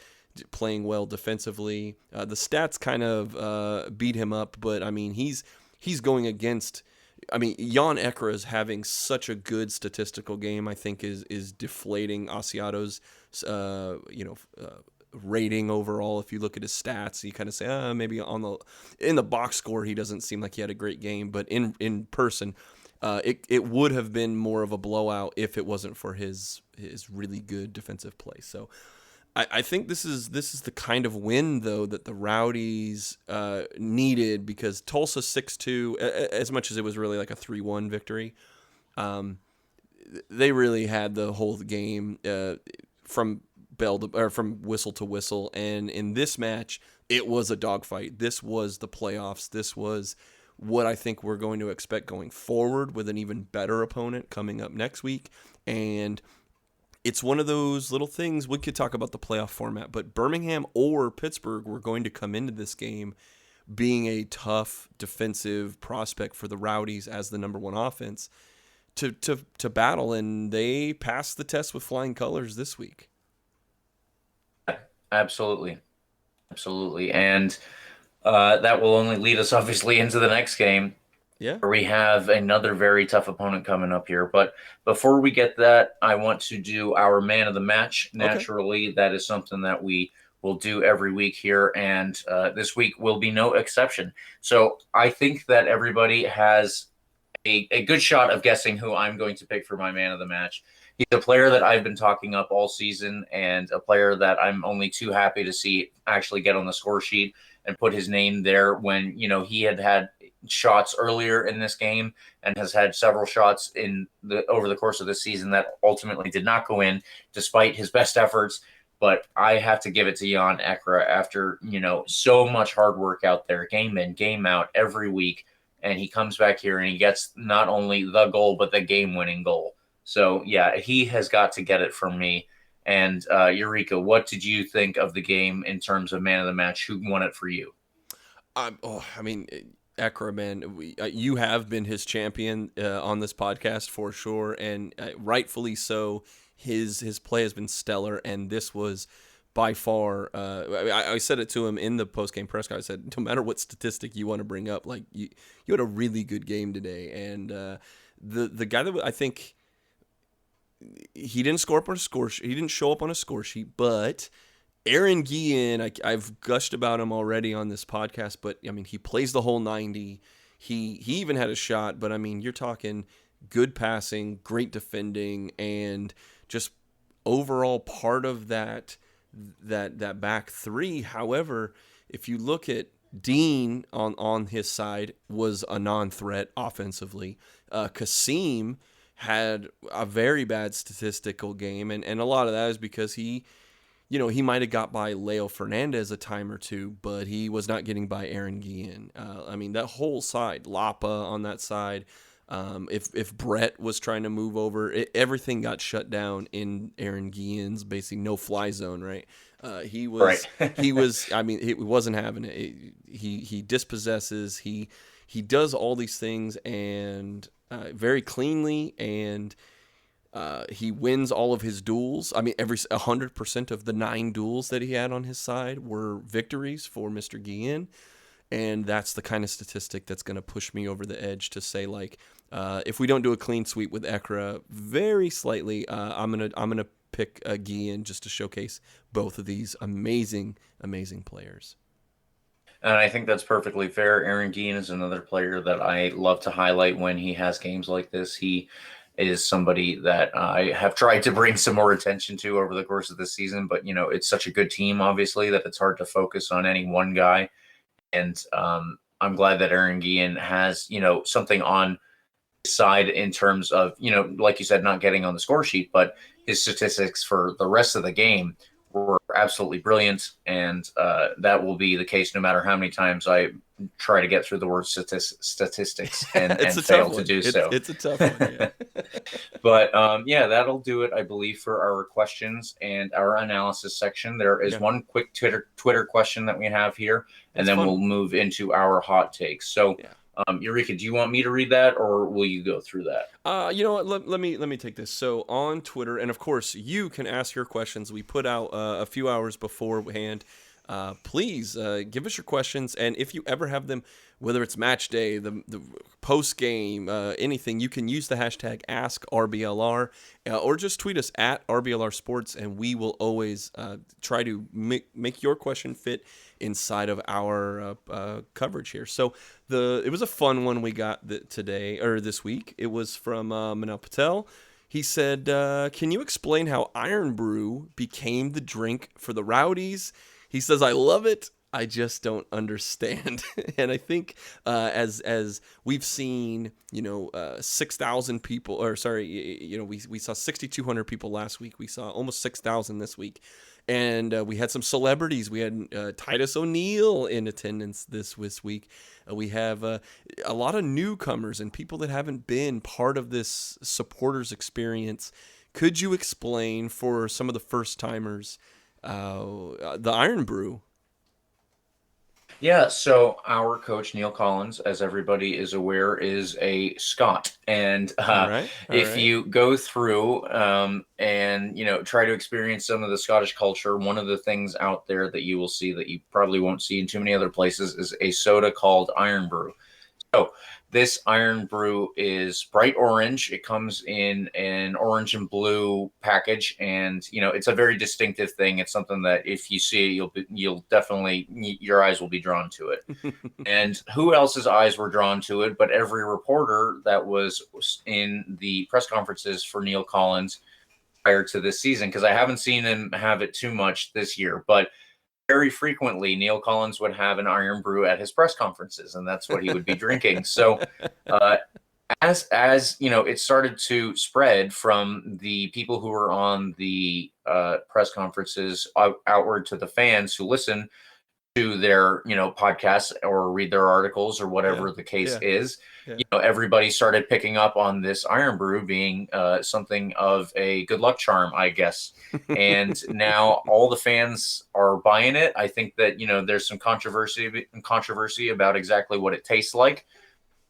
playing well defensively. The stats kind of beat him up, but he's going against. Jan Ekra is having such a good statistical game. I think is deflating Asiado's rating overall. If you look at his stats, you kind of say maybe in the box score he doesn't seem like he had a great game, but in person. It would have been more of a blowout if it wasn't for his really good defensive play. So I think this is the kind of win, though, that the Rowdies needed, because Tulsa 6-2, as much as it was really like a 3-1 victory, they really had the whole game from whistle to whistle. And in this match, it was a dogfight. This was the playoffs. This was what I think we're going to expect going forward, with an even better opponent coming up next week. And it's one of those little things. We could talk about the playoff format, but Birmingham or Pittsburgh were going to come into this game being a tough defensive prospect for the Rowdies as the number one offense to battle, and they passed the test with flying colors this week. Absolutely. And that will only lead us, obviously, into the next game. Yeah. Where we have another very tough opponent coming up here. But before we get that, I want to do our man of the match. Naturally, okay. That is something that we will do every week here, and this week will be no exception. So I think that everybody has a good shot of guessing who I'm going to pick for my man of the match. He's a player that I've been talking up all season, and a player that I'm only too happy to see actually get on the score sheet and put his name there when, he had shots earlier in this game and has had several shots over the course of the season that ultimately did not go in despite his best efforts. But I have to give it to Jan Ekra after, so much hard work out there, game in, game out, every week. And he comes back here and he gets not only the goal, but the game-winning goal. So, yeah, he has got to get it from me. And Eureka, what did you think of the game in terms of man of the match? Who won it for you? Ekra, man, you have been his champion on this podcast for sure, and rightfully so. His play has been stellar, and this was by far. I said it to him in the post-game press conference. I said, no matter what statistic you want to bring up, like you had a really good game today, and the guy that I think. He didn't score up on a score sheet. He didn't show up on a score sheet, but Ekra Guillen, I've gushed about him already on this podcast, but he plays the whole 90. He even had a shot, but you're talking good passing, great defending, and just overall part of that back three. However, if you look at Dean on his side, was a non-threat offensively. Kasim had a very bad statistical game, and a lot of that is because he might have got by Leo Fernandez a time or two, but he was not getting by Ekra Guillen. That whole side, Lapa on that side, if Brett was trying to move over, everything got shut down in Ekra Guillen's basically no-fly zone, right? He was, right. He wasn't having it. He dispossesses, he does all these things, and very cleanly, and he wins all of his duels. 100% of the 9 duels that he had on his side were victories for Mr. Guillen, and that's the kind of statistic that's going to push me over the edge to say, like, if we don't do a clean sweep with Ekra, very slightly, I'm gonna pick Guillen just to showcase both of these amazing players. And I think that's perfectly fair. Ekra Guillen is another player that I love to highlight when he has games like this. He is somebody that I have tried to bring some more attention to over the course of the season. But, it's such a good team, obviously, that it's hard to focus on any one guy. And I'm glad that Ekra Guillen has, something on his side in terms of, like you said, not getting on the score sheet, but his statistics for the rest of the game were absolutely brilliant. And that will be the case no matter how many times I try to get through the word statistics and fail to do so. It's a tough one, yeah. But that'll do it, I believe, for our questions and our analysis section. There is one quick Twitter question that we have here, and then we'll move into our hot takes. So, Eureka, do you want me to read that, or will you go through that? You know what? Let me take this. So on Twitter, and of course, you can ask your questions. We put out a few hours beforehand. Please give us your questions, and if you ever have them, whether it's match day, the post game, anything, you can use the hashtag #AskRBLR or just tweet us at RBLR Sports, and we will always try to make your question fit inside of our coverage here. So it was a fun one we got this week. It was from Manal Patel. He said, "Can you explain how Iron Brew became the drink for the Rowdies?" He says, "I love it. I just don't understand." And I think as we've seen, 6,000 people, or sorry, we saw 6,200 people last week. We saw almost 6,000 this week. And we had some celebrities. We had Titus O'Neil in attendance this week. We have a lot of newcomers and people that haven't been part of this supporters experience. Could you explain for some of the first timers the Iron Brew? Yeah, so our coach, Neil Collins, as everybody is aware, is a Scot. And if you go through and, try to experience some of the Scottish culture, one of the things out there that you will see that you probably won't see in too many other places is a soda called Iron Brew. So this Iron Brew is bright orange. It comes in an orange and blue package, and it's a very distinctive thing. It's something that if you see it, you'll definitely, your eyes will be drawn to it. And who else's eyes were drawn to it but every reporter that was in the press conferences for Neil Collins prior to this season, because I haven't seen him have it too much this year, but very frequently, Neil Collins would have an Iron Brew at his press conferences, and that's what he would be drinking. So, as it started to spread from the people who were on the press conferences outward to the fans who listen to their podcasts or read their articles or whatever the case is. Everybody started picking up on this Iron Brew being something of a good luck charm, I guess. And now all the fans are buying it. I think that there's some controversy about exactly what it tastes like.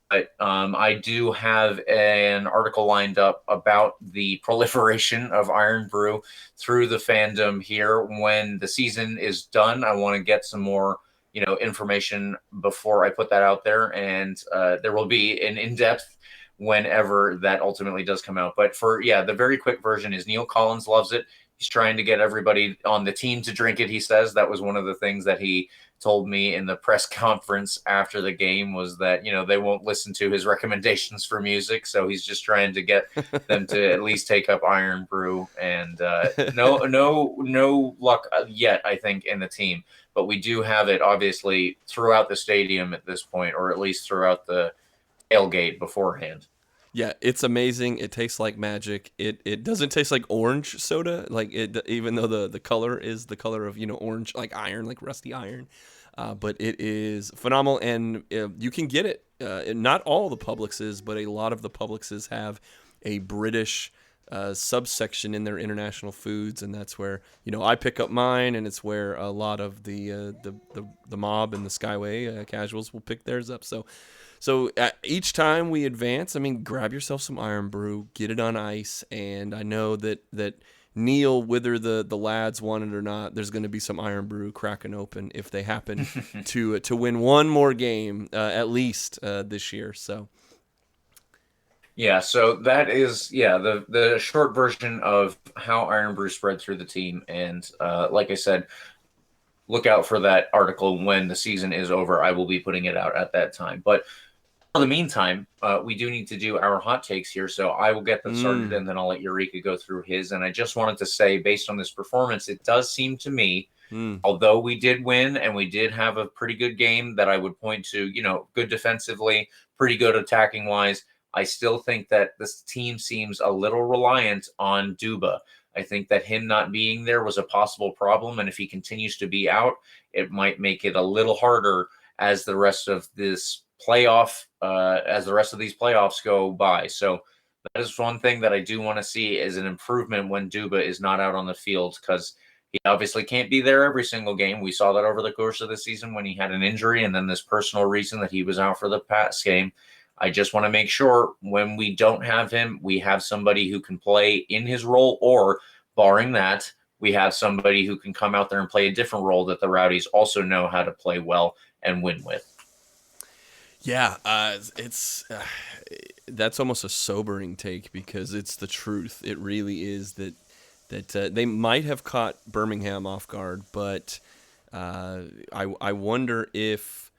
But I do have an article lined up about the proliferation of Iron Brew through the fandom here. When the season is done, I want to get some more, information before I put that out there. And there will be an in-depth whenever that ultimately does come out. But the very quick version is Neil Collins loves it. He's trying to get everybody on the team to drink it, he says. That was one of the things that he told me in the press conference after the game was that, they won't listen to his recommendations for music. So he's just trying to get them to at least take up Iron Brew. And no luck yet, I think, in the team. But we do have it, obviously, throughout the stadium at this point, or at least throughout the tailgate beforehand. Yeah, it's amazing. It tastes like magic. It doesn't taste like orange soda, like it, even though the color is the color of orange, like iron, like rusty iron. But it is phenomenal, and you can get it. Not all the Publixes, but a lot of the Publixes have a British subsection in their international foods, and that's where I pick up mine, and it's where a lot of the mob and the Skyway casuals will pick theirs up. So each time we advance, grab yourself some Iron Brew, get it on ice, and I know that Neil, whether the lads want it or not, there's going to be some Iron Brew cracking open if they happen to win one more game at least this year. So. Yeah, so that is the short version of how Iron Brew spread through the team, and like I said, look out for that article when the season is over. I will be putting it out at that time, but. For the meantime, we do need to do our hot takes here, so I will get them started, and then I'll let Eureka go through his. And I just wanted to say, based on this performance, it does seem to me, although we did win and we did have a pretty good game that I would point to, good defensively, pretty good attacking wise, I still think that this team seems a little reliant on Duba. I think that him not being there was a possible problem, and if he continues to be out, it might make it a little harder as the rest of these playoffs go by. So that is one thing that I do want to see is an improvement when Duba is not out on the field, because he obviously can't be there every single game. We saw that over the course of the season when he had an injury and then this personal reason that he was out for the past game. I just want to make sure when we don't have him, we have somebody who can play in his role, or barring that, we have somebody who can come out there and play a different role that the Rowdies also know how to play well and win with. Yeah, that's almost a sobering take, because it's the truth. It really is that they might have caught Birmingham off guard, but I wonder if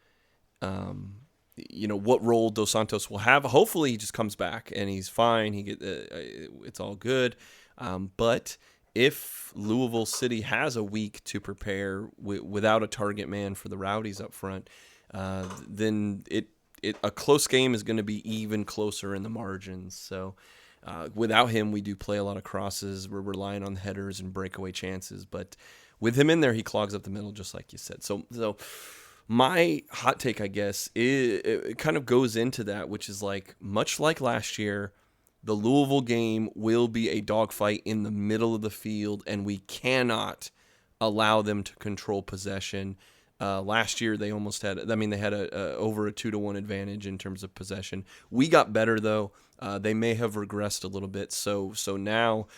what role Dos Santos will have. Hopefully, he just comes back and he's fine. It's all good. But if Louisville City has a week to prepare without a target man for the Rowdies up front, then a close game is going to be even closer in the margins. So without him, we do play a lot of crosses. We're relying on headers and breakaway chances. But with him in there, he clogs up the middle, just like you said. So my hot take, I guess, it kind of goes into that, which is like, much like last year, the Louisville game will be a dogfight in the middle of the field, and we cannot allow them to control possession. Last year, they almost had, they had over a 2-1 advantage in terms of possession. We got better, though. They may have regressed a little bit. So now,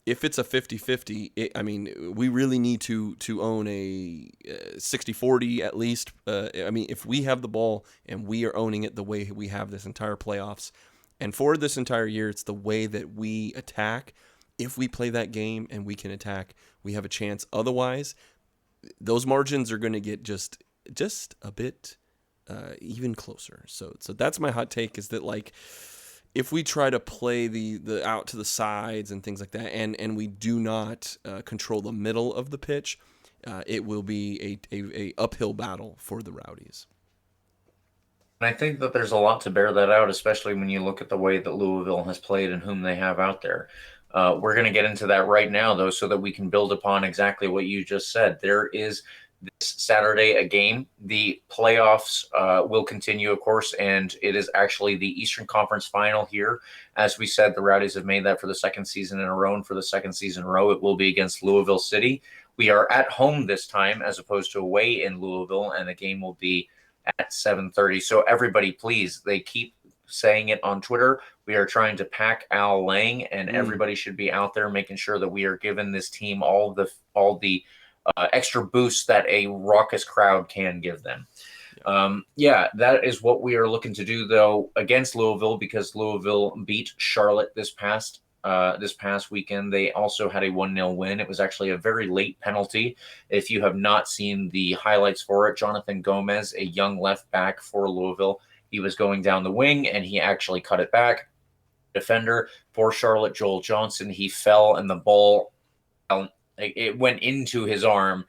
if it's a 50-50, we really need to own a 60-40 at least. If we have the ball and we are owning it the way we have this entire playoffs, and for this entire year, it's the way that we attack. If we play that game and we can attack, we have a chance. Otherwise, those margins are going to get just a bit even closer. So that's my hot take, is that, like, if we try to play the out to the sides and things like that, and we do not control the middle of the pitch, it will be a uphill battle for the Rowdies. And I think that there's a lot to bear that out, especially when you look at the way that Louisville has played and whom they have out there. We're going to get into that right now, though, so that we can build upon exactly what you just said. There is this Saturday a game. The playoffs will continue, of course, and it is actually the Eastern Conference Final here. As we said, the Rowdies have made that for the second season in a row, and for the second season in a row, it will be against Louisville City. We are at home this time as opposed to away in Louisville, and the game will be at 7:30. So everybody, please, they keep saying it on Twitter, we are trying to pack Al Lang, and everybody should be out there making sure that we are giving this team all the extra boosts that a raucous crowd can give them. That is what we are looking to do, though, against Louisville, because Louisville beat Charlotte this past weekend. They also had a 1-0 win. It was actually a very late penalty. If you have not seen the highlights for it, Jonathan Gomez, a young left back for Louisville, he was going down the wing and he actually cut it back. Defender for Charlotte, Joel Johnson, he fell and the ball, it went into his arm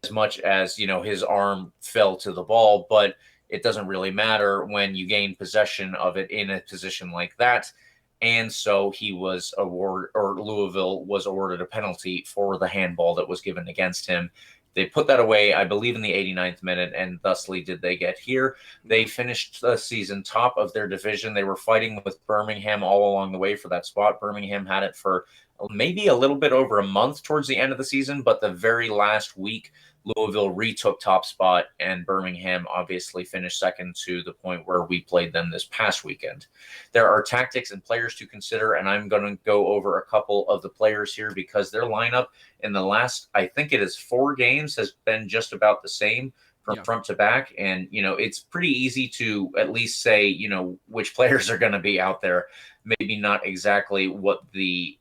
as much as, his arm fell to the ball, but it doesn't really matter when you gain possession of it in a position like that. And so Louisville was awarded a penalty for the handball that was given against him. They put that away, I believe, in the 89th minute, and thusly did they get here. They finished the season top of their division. They were fighting with Birmingham all along the way for that spot. Birmingham had it for maybe a little bit over a month towards the end of the season, but the very last week, Louisville retook top spot, and Birmingham obviously finished second, to the point where we played them this past weekend. There are tactics and players to consider, and I'm going to go over a couple of the players here, because their lineup in the last, I think it is 4 games, has been just about the same from front to back. And, it's pretty easy to at least say, which players are going to be out there. Maybe not exactly what the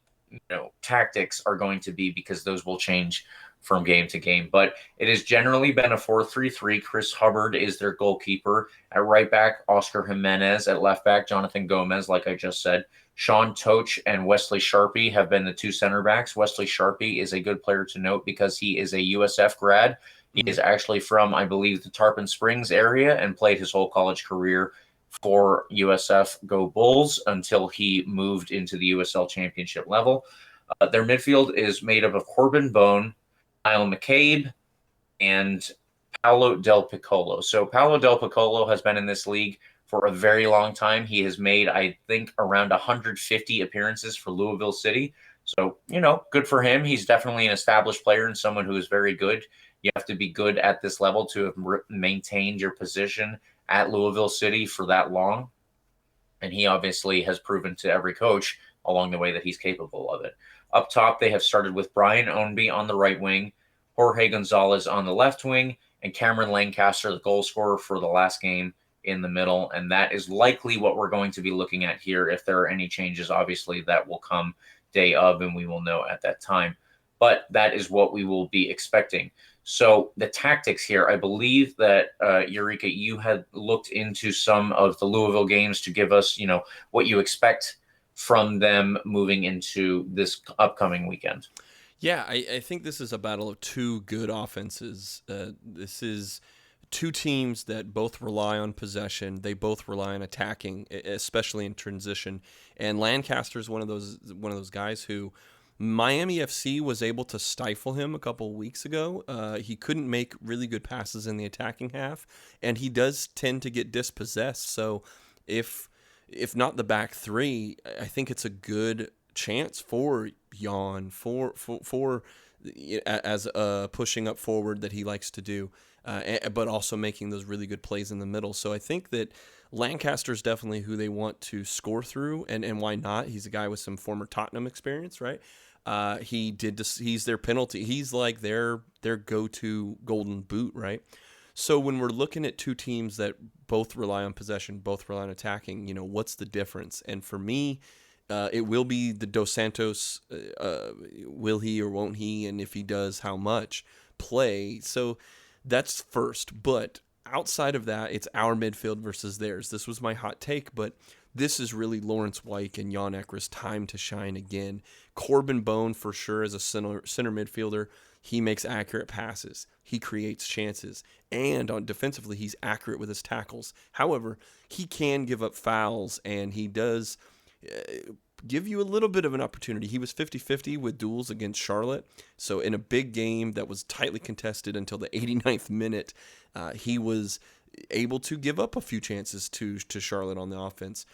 tactics are going to be, because those will change from game to game. But it has generally been a 4-3-3. Chris Hubbard is their goalkeeper. At right back, Oscar Jimenez. At left back, Jonathan Gomez, like I just said. Sean Toch and Wesley Sharpie have been the two center backs. Wesley Sharpie is a good player to note because he is a USF grad. He is actually from, I believe, the Tarpon Springs area and played his whole college career for USF Go Bulls until he moved into the USL Championship level. Their midfield is made up of Corbin Bone, Kyle McCabe, and Paolo Del Piccolo. So Paolo Del Piccolo has been in this league for a very long time. He has made, I think, around 150 appearances for Louisville City. So, good for him. He's definitely an established player and someone who is very good. You have to be good at this level to have maintained your position at Louisville City for that long. And he obviously has proven to every coach along the way that he's capable of it. Up top, they have started with Brian Ownby on the right wing, Jorge Gonzalez on the left wing, and Cameron Lancaster, the goal scorer for the last game, in the middle. And that is likely what we're going to be looking at here. If there are any changes, obviously that will come day of, and we will know at that time. But that is what we will be expecting. So the tactics here, I believe that, Eureka, you had looked into some of the Louisville games to give us, what you expect from them moving into this upcoming weekend. Yeah, I think this is a battle of two good offenses. This is two teams that both rely on possession. They both rely on attacking, especially in transition. And Lancaster is one of those guys who Miami FC was able to stifle him a couple of weeks ago. He couldn't make really good passes in the attacking half, and he does tend to get dispossessed. So if not the back three, I think it's a good chance for Jan for as pushing up forward that he likes to do, but also making those really good plays in the middle. So I think that Lancaster's definitely who they want to score through, and why not? He's a guy with some former Tottenham experience, right? He's their penalty. He's like their go-to golden boot, right? So when we're looking at two teams that both rely on possession, both rely on attacking, what's the difference? And for me, it will be the Dos Santos, will he or won't he, and if he does, how much play. So that's first. But outside of that, it's our midfield versus theirs. This was my hot take, but this is really Lawrence Wyke and Jan Ekra's time to shine again. Corbin Bone, for sure, as a center midfielder, he makes accurate passes. He creates chances. And defensively, he's accurate with his tackles. However, he can give up fouls, and he does give you a little bit of an opportunity. He was 50-50 with duels against Charlotte. So in a big game that was tightly contested until the 89th minute, he was able to give up a few chances to Charlotte on the offense.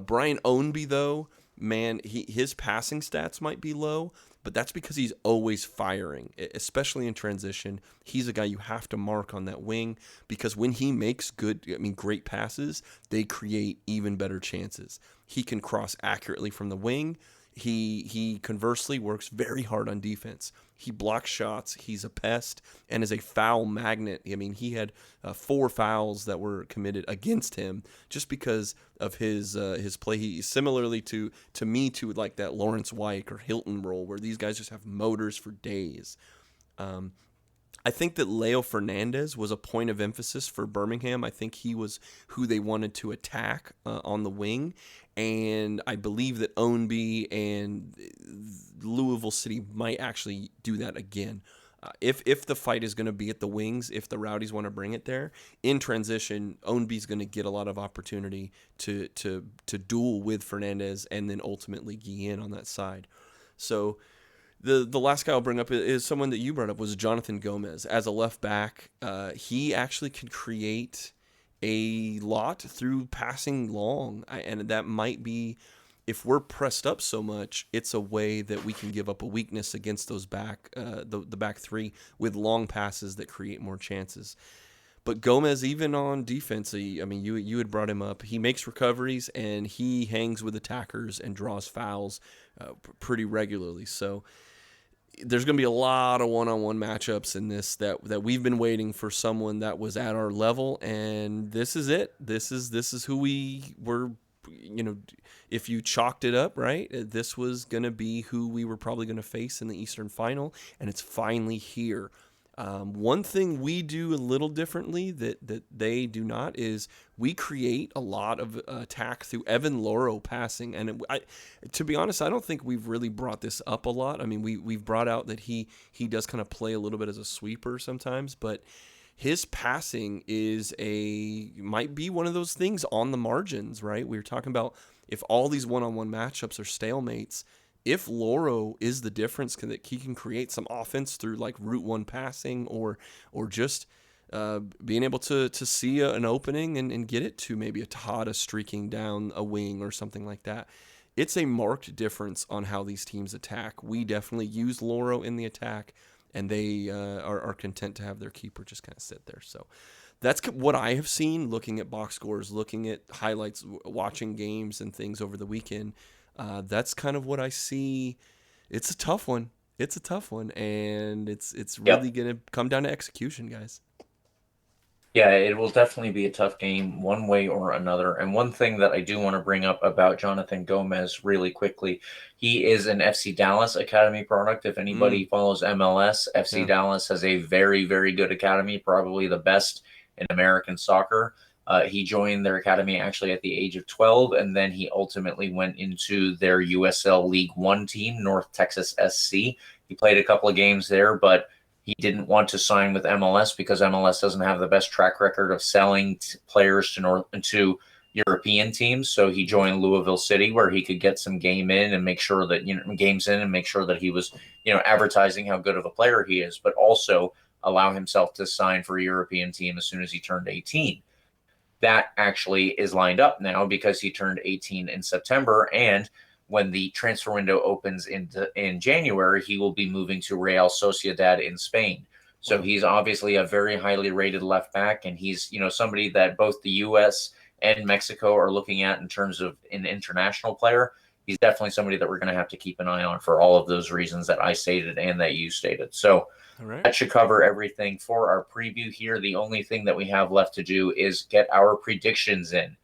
Brian Ownby, though, man, his passing stats might be low, but that's because he's always firing, especially in transition. He's a guy you have to mark on that wing because when he makes great passes, they create even better chances. He can cross accurately from the wing. He conversely works very hard on defense. He blocks shots. He's a pest and is a foul magnet. I mean, he had 4 fouls that were committed against him just because of his play. He similarly to like that Lawrence Wyke or Hilton role where these guys just have motors for days. I think that Leo Fernandez was a point of emphasis for Birmingham. I think he was who they wanted to attack on the wing. And I believe that Ownby and Louisville City might actually do that again. If the fight is going to be at the wings, if the Rowdies want to bring it there, in transition, Ownby's going to get a lot of opportunity to duel with Fernandez and then ultimately Guillen on that side. So the last guy I'll bring up is someone that you brought up, was Jonathan Gomez. As a left back, he actually can create a lot through passing long, and that might be, if we're pressed up so much, it's a way that we can give up a weakness against those the back three with long passes that create more chances. But Gomez, even on defense, you had brought him up. He makes recoveries and he hangs with attackers and draws fouls pretty regularly. So there's going to be a lot of one-on-one matchups in this that we've been waiting for someone that was at our level, and this is it. This is who we were if you chalked it up, right, this was going to be who we were probably going to face in the Eastern Final, and it's finally here. One thing we do a little differently that they do not is we create a lot of attack through Evan Loro passing. And to be honest, I don't think we've really brought this up a lot. I mean, we've brought out that he does kind of play a little bit as a sweeper sometimes, but his passing might be one of those things on the margins, right? We were talking about if all these one-on-one matchups are stalemates, if Loro is the difference, that he can create some offense through like route one passing or just being able to see an opening and get it to maybe a Tejada streaking down a wing or something like that. It's a marked difference on how these teams attack. We definitely use Loro in the attack, and they are content to have their keeper just kind of sit there. So that's what I have seen looking at box scores, looking at highlights, watching games and things over the weekend. That's kind of what I see. It's a tough one. And it's really going to come down to execution, guys. Yeah, it will definitely be a tough game one way or another. And one thing that I do want to bring up about Jonathan Gomez really quickly, he is an FC Dallas Academy product. If anybody follows MLS, FC Dallas has a very, very good academy, probably the best in American soccer. He joined their academy actually at the age of 12, and then he ultimately went into their USL League One team, North Texas SC. He played a couple of games there, but he didn't want to sign with MLS because MLS doesn't have the best track record of selling players to European teams. So he joined Louisville City, where he could get some games in and make sure that he was, advertising how good of a player he is, but also allow himself to sign for a European team as soon as he turned 18. That actually is lined up now because he turned 18 in September, and when the transfer window opens in January, he will be moving to Real Sociedad in Spain. So he's obviously a very highly rated left back, and he's somebody that both the U.S. and Mexico are looking at in terms of an international player. He's definitely somebody that we're going to have to keep an eye on for all of those reasons that I stated and that you stated. So that should cover everything for our preview here. The only thing that we have left to do is get our predictions in.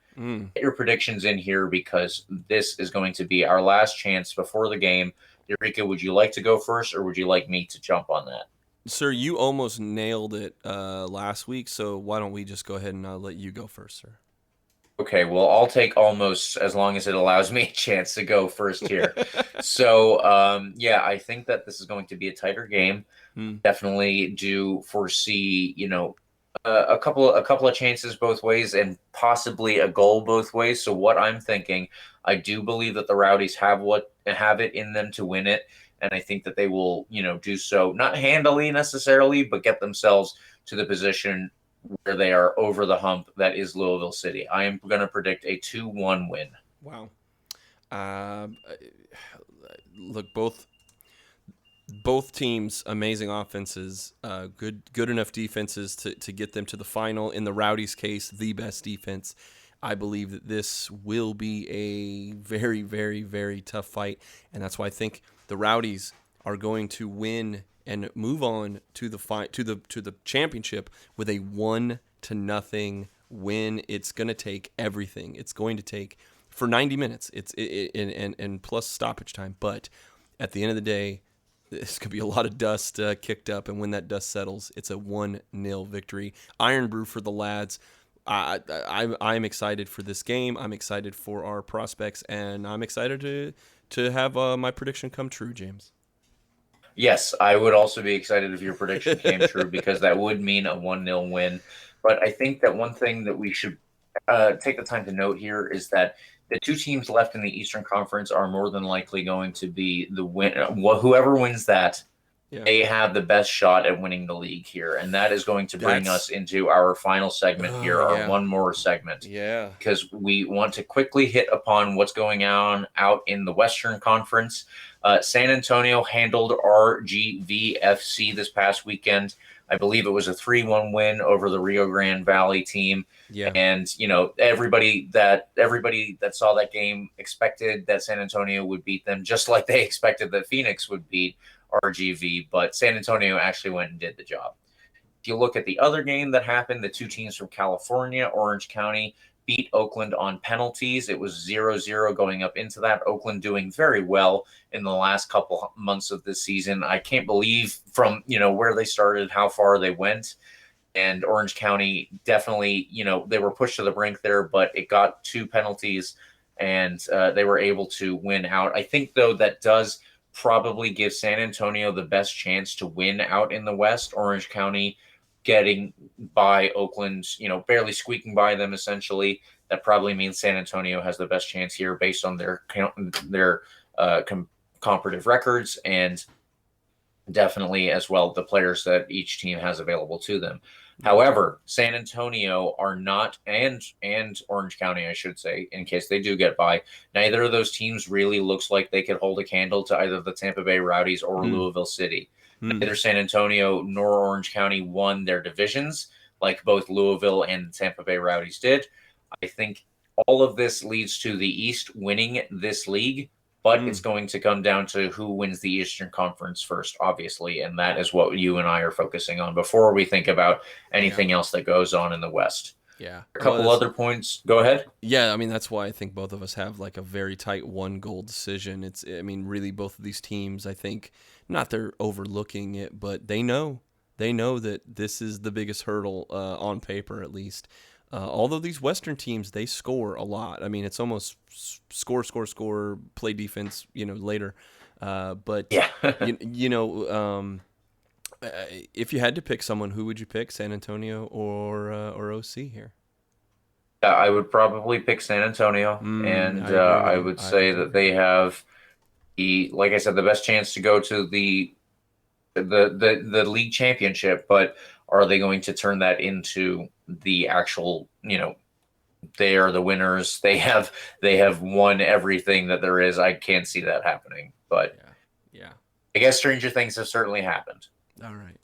Get your predictions in here, because this is going to be our last chance before the game. Eureka, would you like to go first, or would you like me to jump on that? Sir, you almost nailed it last week, so why don't we just go ahead and let you go first, sir? Okay, well, I'll take almost as long as it allows me a chance to go first here. So, I think that this is going to be a tighter game. Definitely do foresee, a couple of chances both ways and possibly a goal both ways. So what I'm thinking, I do believe that the Rowdies have it in them to win it, and I think that they will, do so not handily necessarily, but get themselves to the position where they are over the hump that is Louisville City. I am going to predict a 2-1 win. Wow. Look, both teams, amazing offenses, good enough defenses to get them to the final. In the Rowdies' case, the best defense. I believe that this will be a very, very, very tough fight, and that's why I think the Rowdies are going to win and move on to the championship with a 1-0 win. It's going to take everything. It's going to take for 90 minutes. And plus stoppage time. But at the end of the day, there's going to be a lot of dust kicked up, and when that dust settles, it's a 1-0 victory. Iron Brew for the lads. I'm excited for this game. I'm excited for our prospects, and I'm excited to have my prediction come true, James. Yes, I would also be excited if your prediction came true, because that would mean a 1-0 win. But I think that one thing that we should take the time to note here is that the two teams left in the Eastern Conference are more than likely going to be the win. Whoever wins that, they have the best shot at winning the league here. And that is going to bring us into our final segment here, our one more segment. Yeah. Because we want to quickly hit upon what's going on out in the Western Conference. San Antonio handled RGVFC this past weekend. I believe it was a 3-1 win over the Rio Grande Valley team. Yeah. And, everybody that saw that game expected that San Antonio would beat them, just like they expected that Phoenix would beat RGV. But San Antonio actually went and did the job. If you look at the other game that happened, the two teams from California, Orange County, beat Oakland on penalties. It was 0-0 going up into that. Oakland doing very well in the last couple months of this season. I can't believe from, where they started, how far they went. And Orange County definitely, they were pushed to the brink there, but it got 2 penalties and they were able to win out. I think, though, that does probably give San Antonio the best chance to win out in the West. Orange County getting by Oakland, barely squeaking by them, essentially. That probably means San Antonio has the best chance here based on their comparative records and definitely as well the players that each team has available to them. However, San Antonio are not, and Orange County, I should say, in case they do get by, neither of those teams really looks like they could hold a candle to either the Tampa Bay Rowdies or Louisville City. Neither San Antonio nor Orange County won their divisions like both Louisville and Tampa Bay Rowdies did. I think all of this leads to the East winning this league, but it's going to come down to who wins the Eastern Conference first, obviously, and that is what you and I are focusing on before we think about anything else that goes on in the West. Yeah. A couple other points. Go ahead. Yeah, I mean, that's why I think both of us have like a very tight 1-goal decision. Really both of these teams, I think, not they're overlooking it, but they know that this is the biggest hurdle on paper, at least. Although these Western teams, they score a lot. I mean, it's almost score, play defense, later. But yeah. If you had to pick someone, who would you pick, San Antonio or OC here? I would probably pick San Antonio, and I would say that they have like I said, the best chance to go to the league championship. But are they going to turn that into the actual? They are the winners. They have won everything that there is. I can't see that happening, but yeah. I guess stranger things have certainly happened. All right.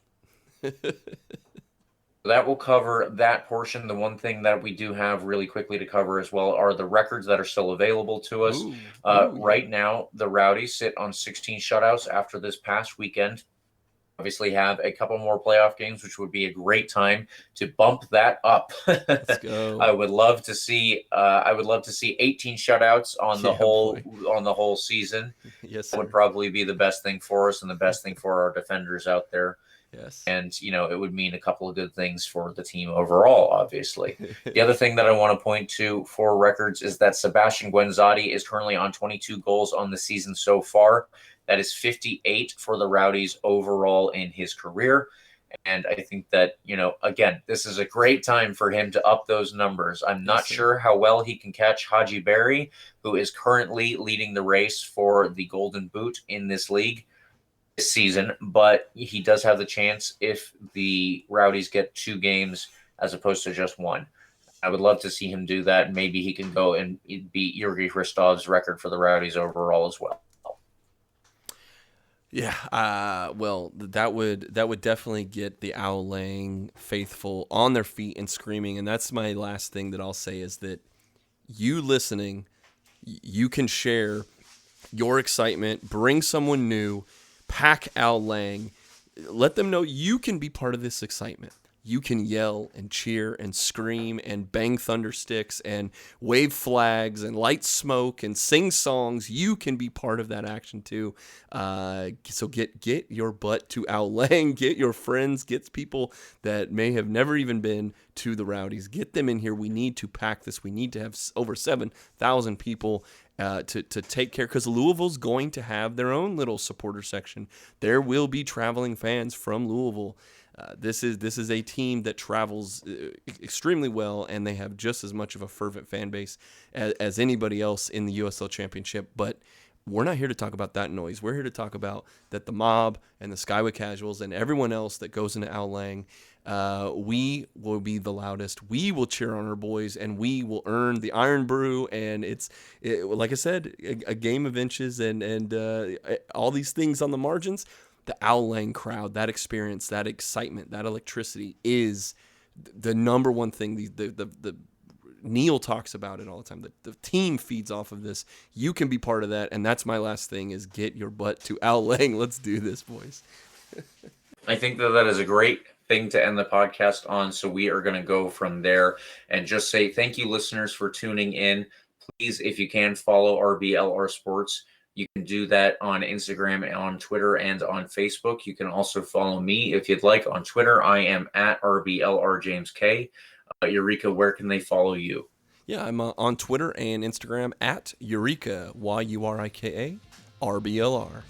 That will cover that portion. The one thing that we do have really quickly to cover as well are the records that are still available to us. Right now, the Rowdies sit on 16 shutouts after this past weekend. Obviously have a couple more playoff games, which would be a great time to bump that up. Let's go. I would love to see 18 shutouts on the whole season. Yes, that would probably be the best thing for us and the best thing for our defenders out there. Yes. And, it would mean a couple of good things for the team overall, obviously. The other thing that I want to point to for records is that Sebastian Guenzati is currently on 22 goals on the season so far. That is 58 for the Rowdies overall in his career. And I think that, again, this is a great time for him to up those numbers. I'm not sure how well he can catch Haji Berry, who is currently leading the race for the Golden Boot in this league this season, but he does have the chance if the Rowdies get 2 games as opposed to just 1. I would love to see him do that. Maybe he can go and beat Yuri Hristov's record for the Rowdies overall as well. Yeah, well, that would definitely get the Owl Lang faithful on their feet and screaming. And that's my last thing that I'll say is that you listening, you can share your excitement, bring someone new, pack Owl Lang, let them know you can be part of this excitement. You can yell and cheer and scream and bang thunder sticks and wave flags and light smoke and sing songs. You can be part of that action too. So get your butt to Owl Lang. Get your friends. Get people that may have never even been to the Rowdies. Get them in here. We need to pack this. We need to have over 7,000 people to take care, because Louisville's going to have their own little supporter section. There will be traveling fans from Louisville. This is a team that travels extremely well, and they have just as much of a fervent fan base as anybody else in the USL Championship. But we're not here to talk about that noise. We're here to talk about that the mob and the Skyway Casuals and everyone else that goes into Owl Lang, we will be the loudest. We will cheer on our boys, and we will earn the Iron Brew. And it's like I said, a game of inches and all these things on the margins. The Owl Lang crowd, that experience, that excitement, that electricity is the number one thing. The Neil talks about it all the time. The team feeds off of this. You can be part of that, and that's my last thing: is get your butt to Owl Lang. Let's do this, boys. I think that is a great thing to end the podcast on, so we are going to go from there and just say thank you, listeners, for tuning in. Please, if you can, follow RBLR Sports. You can do that on Instagram, and on Twitter, and on Facebook. You can also follow me if you'd like on Twitter. I am at RBLRJamesK. Eureka, where can they follow you? Yeah, I'm on Twitter and Instagram at Eureka, Yurika, RBLR.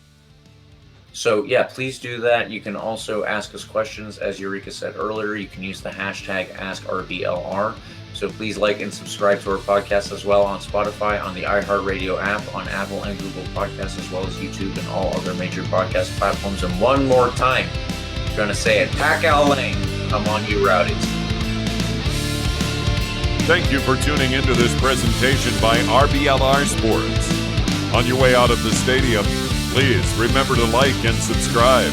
So, yeah, please do that. You can also ask us questions. As Eureka said earlier, you can use the hashtag AskRBLR. So please like and subscribe to our podcast as well on Spotify, on the iHeartRadio app, on Apple and Google Podcasts, as well as YouTube and all other major podcast platforms. And one more time, I'm going to say it. Pack Al Lane. Come on, you Rowdies. Thank you for tuning into this presentation by RBLR Sports. On your way out of the stadium, please remember to like and subscribe.